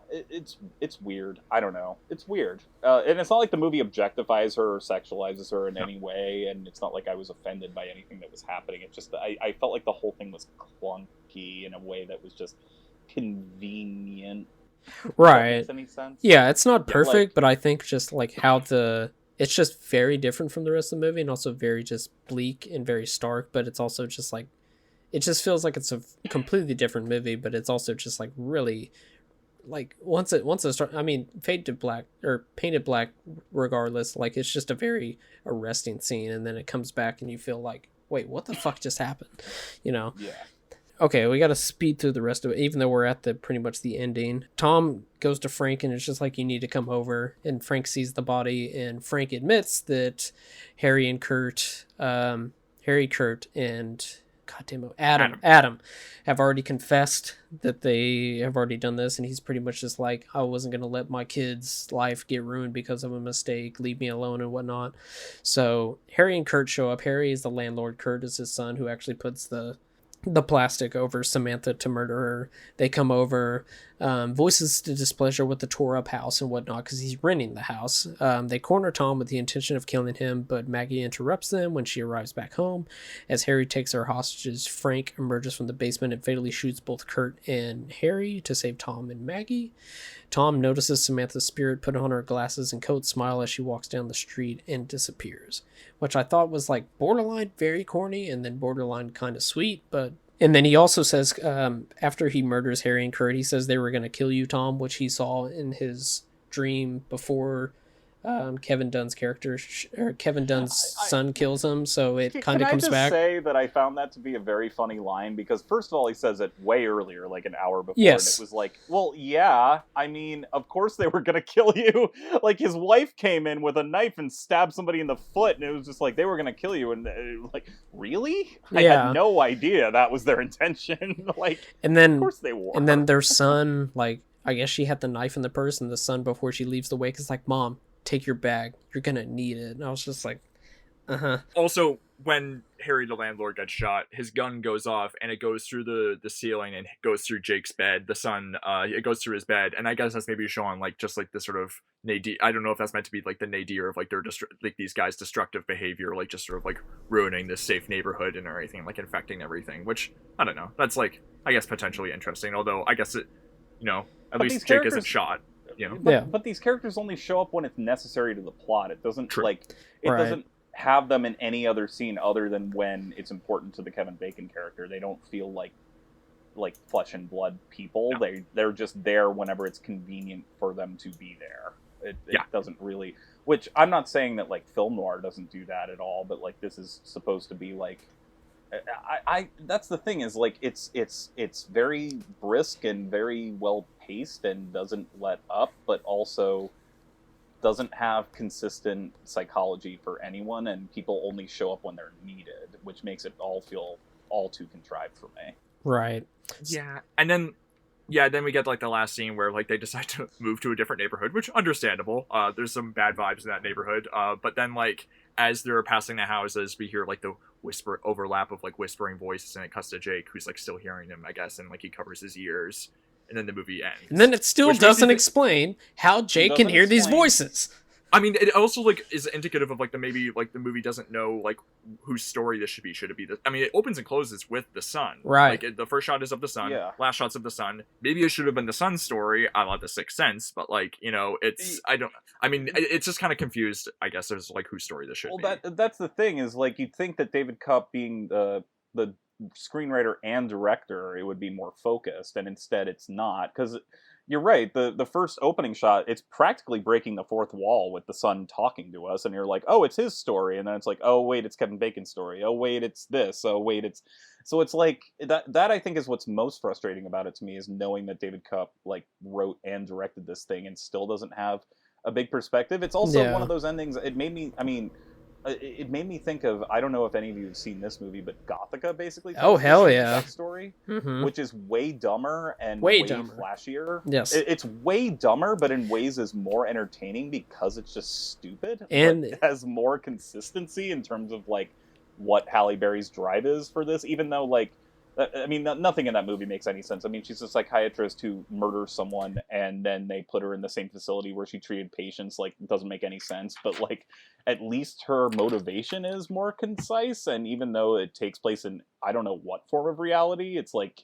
it's weird. I don't know, it's weird. And it's not like the movie objectifies her or sexualizes her in any way, and it's not like I was offended by anything that was happening. It's just that I felt like the whole thing was clunky in a way that was just convenient. Right. Does that make any sense? Yeah, it's not perfect, like, but I think just like how it's just very different from the rest of the movie and also very just bleak and very stark, but it's also just like, it just feels like it's a completely different movie, but it's also just like really like once it starts, I mean, Painted Black regardless, like it's just a very arresting scene, and then it comes back and you feel like, wait, what the fuck just happened? Yeah. Okay, we got to speed through the rest of it, even though we're at pretty much the ending. Tom goes to Frank, and it's just like, you need to come over. And Frank sees the body, and Frank admits that Harry, Kurt, and Adam have already confessed that they have already done this, and he's pretty much just like, I wasn't going to let my kid's life get ruined because of a mistake. Leave me alone and whatnot. So Harry and Kurt show up. Harry is the landlord. Kurt is his son, who actually puts the plastic over Samantha to murder her. They come over, voices the displeasure with the tore up house and whatnot because he's renting the house. They corner Tom with the intention of killing him, but Maggie interrupts them when she arrives back home. As Harry takes her hostages, Frank emerges from the basement and fatally shoots both Kurt and Harry to save Tom and Maggie. Tom notices Samantha's spirit put on her glasses and coat, smile as she walks down the street, and disappears, which I thought was like borderline very corny and then borderline kind of sweet. And then he also says, after he murders Harry and Kurt, he says they were going to kill you, Tom, which he saw in his dream before Kevin Dunn's character, or Kevin Dunn's son kills him, so it kind of comes back. Can I just say that I found that to be a very funny line, because first of all, he says it way earlier, like an hour before, yes. And it was like, well, yeah, I mean, of course they were gonna kill you. Like, his wife came in with a knife and stabbed somebody in the foot, and it was just like, they were gonna kill you, and like, really? I had no idea that was their intention. Like, and then, of course they were. And then their son, like, I guess she had the knife in the purse, and the son, before she leaves the wake, is like, Mom, take your bag, you're gonna need it. And I was just like, Also, when Harry the landlord gets shot, his gun goes off and it goes through the ceiling and goes through Jake's bed, the son. It goes through his bed, and I guess that's maybe showing like just like the sort of nadir. I don't know if that's meant to be like the nadir of like their like these guys' destructive behavior, like just sort of like ruining this safe neighborhood and everything, like infecting everything, which I don't know, that's like, I guess, potentially interesting, although I guess it, at least Jake isn't shot. But these characters only show up when it's necessary to the plot. It doesn't doesn't have them in any other scene other than when it's important to the Kevin Bacon character. They don't feel like flesh and blood people. No. They're just there whenever it's convenient for them to be there. It Yeah. doesn't really, which I'm not saying that like film noir doesn't do that at all, but like this is supposed to be like, I that's the thing is like it's very brisk and very well paced and doesn't let up, but also doesn't have consistent psychology for anyone, and people only show up when they're needed, which makes it all feel all too contrived for me. Right. Yeah, and then we get like the last scene where like they decide to move to a different neighborhood, which understandable. There's some bad vibes in that neighborhood. But then like as they're passing the houses, we hear like the overlap of like whispering voices, and it cuts to Jake, who's like still hearing them, I guess, and like he covers his ears, and then the movie ends. And then it still Which makes doesn't me explain how Jake can hear these voices. I mean, it also like is indicative of like the movie doesn't know like whose story this should be. Should it be I mean, it opens and closes with the sun. Right. Like the first shot is of the sun. Yeah. Last shot's of the sun. Maybe it should have been the sun's story. I love The Sixth Sense, but like it's just kind of confused. I guess as like whose story this should be. Well, that's the thing is like you'd think that David Cup being the screenwriter and director, it would be more focused, and instead it's not, because you're right, the first opening shot, it's practically breaking the fourth wall with the son talking to us, and you're like, oh, it's his story, and then it's like, oh wait, it's Kevin Bacon's story, oh wait, it's this, oh wait, it's so it's like that I think is what's most frustrating about it to me, is knowing that David Cup like wrote and directed this thing and still doesn't have a big perspective. It's also one of those endings, it made me think of, I don't know if any of you have seen this movie, but Gothica basically. Oh, hell yeah. Story, Mm-hmm. which is way dumber and way dumber. flashier. Yes. It's way dumber, but in ways is more entertaining because it's just stupid. And it has more consistency in terms of like what Halle Berry's drive is for this, even though like, I mean, nothing in that movie makes any sense. I mean, she's a psychiatrist who murders someone, and then they put her in the same facility where she treated patients. Like, it doesn't make any sense. But, like, at least her motivation is more concise. And even though it takes place in, I don't know what form of reality, it's like,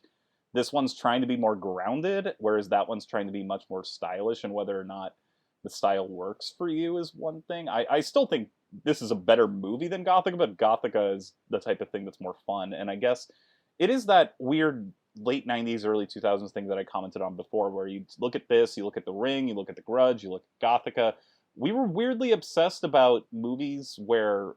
this one's trying to be more grounded, whereas that one's trying to be much more stylish. And whether or not the style works for you is one thing. I still think this is a better movie than Gothica, but Gothica is the type of thing that's more fun. And I guess it is that weird late 90s, early 2000s thing that I commented on before, where you look at this, you look at The Ring, you look at The Grudge, you look at Gothica. We were weirdly obsessed about movies where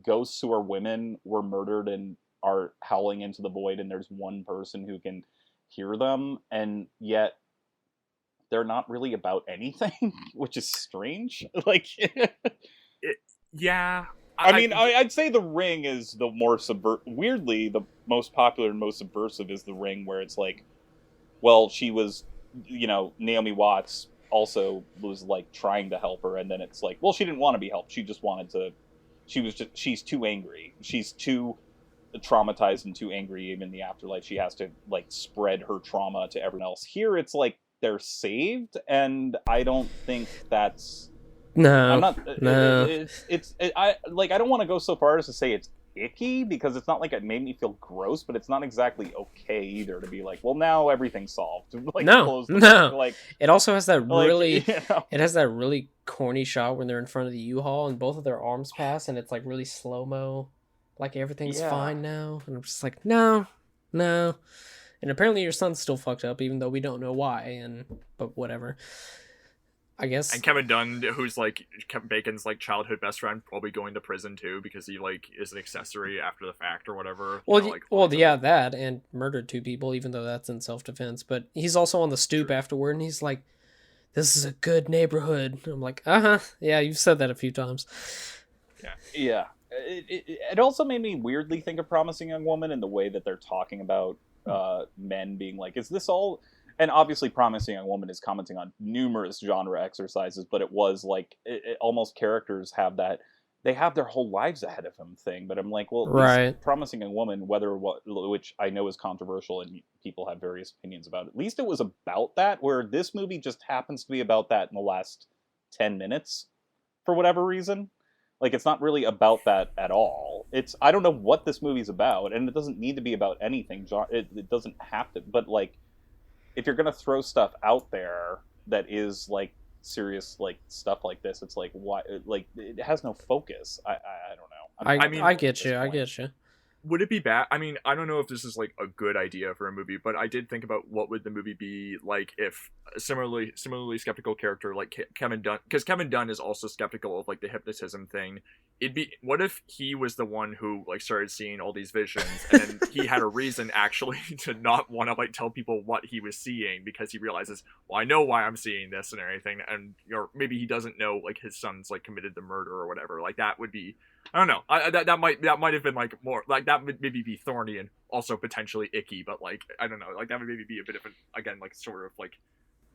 ghosts who are women were murdered and are howling into the void, and there's one person who can hear them, and yet they're not really about anything, which is strange. Like, yeah. I mean, I'd say The Ring is the more weirdly, the most popular and most subversive is The Ring, where it's like, well, she was, Naomi Watts also was like trying to help her, and then it's like, well, she didn't want to be helped. She just wanted to, she's too angry. She's too traumatized and too angry even in the afterlife. She has to like spread her trauma to everyone else. Here, it's like they're saved, and I don't think that's... No, I'm not. No. I don't want to go so far as to say it's icky, because it's not like it made me feel gross, but it's not exactly okay either to be like, well, now everything's solved. Like, no. Like, it also has that really, it has that really corny shot when they're in front of the U-Haul and both of their arms pass, and it's like really slow mo, like everything's fine now, and I'm just like, no. And apparently your son's still fucked up, even though we don't know why. But whatever. I guess. And Kevin Dunn, who's like Kevin Bacon's like childhood best friend, probably going to prison too because he like is an accessory after the fact or whatever. Well, that and murdered 2 people, even though that's in self-defense. But he's also on the stoop afterward, and he's like, "This is a good neighborhood." I'm like, yeah, you've said that a few times. Yeah. It also made me weirdly think of Promising Young Woman in the way that they're talking about men being like, "Is this all?" And obviously Promising Young Woman is commenting on numerous genre exercises, but it was like, almost characters have that, they have their whole lives ahead of them thing. But I'm like, well, right. Promising Young Woman, which I know is controversial and people have various opinions about, at least it was about that, where this movie just happens to be about that in the last 10 minutes for whatever reason. Like, it's not really about that at all. I don't know what this movie's about, and it doesn't need to be about anything. It doesn't have to, but like, if you're gonna throw stuff out there that is like serious, like stuff like this, it's like, why? Like, it has no focus. I don't know. I get you. would it be bad? I mean, I don't know if this is like a good idea for a movie, but I did think about what would the movie be like if a similarly skeptical character like Kevin Dunn, because Kevin Dunn is also skeptical of like the hypnotism thing. It'd be, what if he was the one who like started seeing all these visions, and then he had a reason actually to not want to like tell people what he was seeing, because he realizes, well, I know why I'm seeing this and everything, and or maybe he doesn't know like his son's like committed the murder or whatever. Like that would be, I don't know. That might have been like more like that would maybe be thorny and also potentially icky, but like I don't know, like that would maybe be a bit of an, again, like sort of like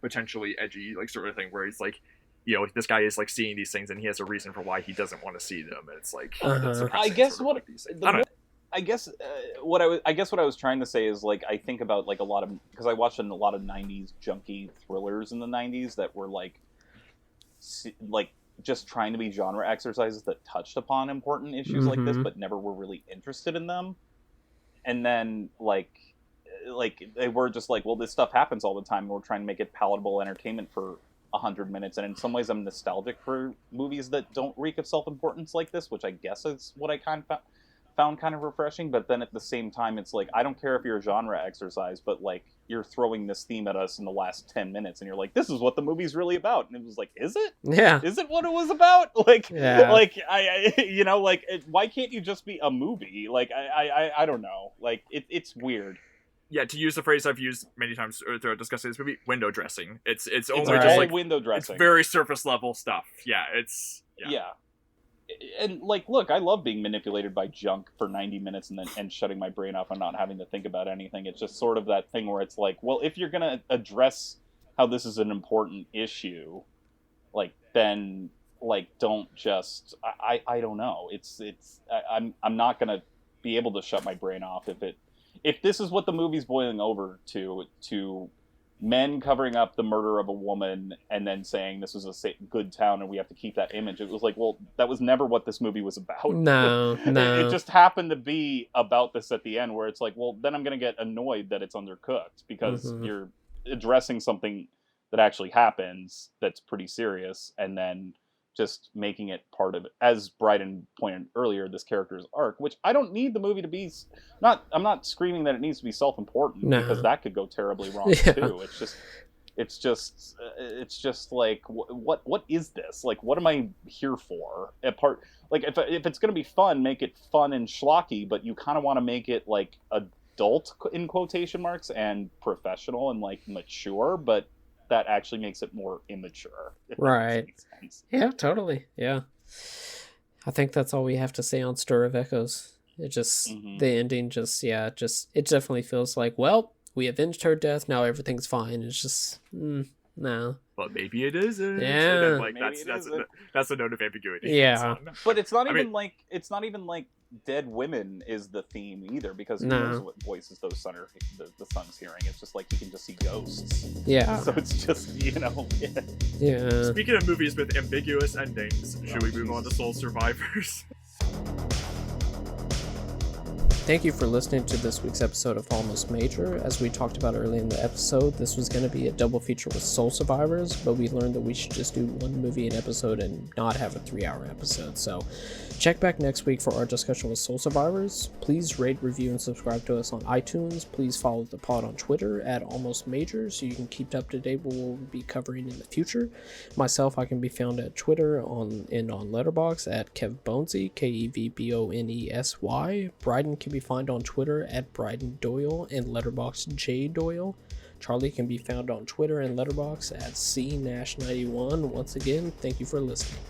potentially edgy like sort of thing where he's like, you know, this guy is like seeing these things and he has a reason for why he doesn't want to see them. And it's like I guess what I guess what I was trying to say is like I think about like a lot of, because I watched a lot of 90s junky thrillers in the 90s that were like just trying to be genre exercises that touched upon important issues like this, but never were really interested in them. And then like they were just like, well, this stuff happens all the time, and we're trying to make it palatable entertainment for 100 minutes. And in some ways I'm nostalgic for movies that don't reek of self-importance like this, which I guess is what I kind of found kind of refreshing. But then at the same time, it's like, I don't care if you're a genre exercise, but like you're throwing this theme at us in the last 10 minutes and you're like, this is what the movie's really about. And it was like, is it? Yeah. Is it what it was about? Like, yeah. Like I you know, like why can't you just be a movie? Like I don't know. Like it's weird. Yeah, to use the phrase I've used many times throughout discussing this movie, window dressing. It's only all just like window dressing. It's very surface level stuff. Yeah, it's yeah. And like, look, I love being manipulated by junk for 90 minutes and shutting my brain off and not having to think about anything. It's just sort of that thing where it's like, well, if you're gonna address how this is an important issue, like then like don't just I don't know. I'm not gonna be able to shut my brain off if this is what the movie's boiling over to men covering up the murder of a woman and then saying this was a good town and we have to keep that image. It was like, well, that was never what this movie was about. No. It just happened to be about this at the end where it's like, well, then I'm going to get annoyed that it's undercooked because you're addressing something that actually happens that's pretty serious and then just making it part of it. As Bryden pointed earlier, this character's arc, which I don't need the movie to be I'm not screaming that it needs to be self-important because that could go terribly wrong too. It's just like what is this? Like, what am I here for? Apart, like if it's gonna be fun, make it fun and schlocky, but you kind of want to make it like adult in quotation marks and professional and like mature, but that actually makes it more immature. Right. Yeah, totally. Yeah. I think that's all we have to say on Stir of Echoes. It just, the ending just, it definitely feels like, well, we avenged her death, now everything's fine. It's just, no. But maybe it isn't. Yeah. Then, like, that's a note of ambiguity. Yeah. But it's not even like dead women is the theme either, because who knows what voices the son's hearing. It's just like he can just see ghosts. Yeah. So it's just, Yeah. Speaking of movies with ambiguous endings, should we move on to Soul Survivors? Thank you for listening to this week's episode of Almost Major. As we talked about earlier in the episode, this was going to be a double feature with Soul Survivors, but we learned that we should just do one movie an episode and not have a 3-hour episode. So check back next week for our discussion with Soul Survivors. Please rate, review, and subscribe to us on iTunes. Please follow the pod on Twitter at Almost Major so you can keep up to date with what we'll be covering in the future. Myself, I can be found at Twitter and on Letterboxd at KevBonesy, KEVBONESY. Bryden can be found on Twitter at Bryden Doyle and Letterboxd J Doyle. Charlie can be found on Twitter and Letterboxd at CNash91. Once again, thank you for listening.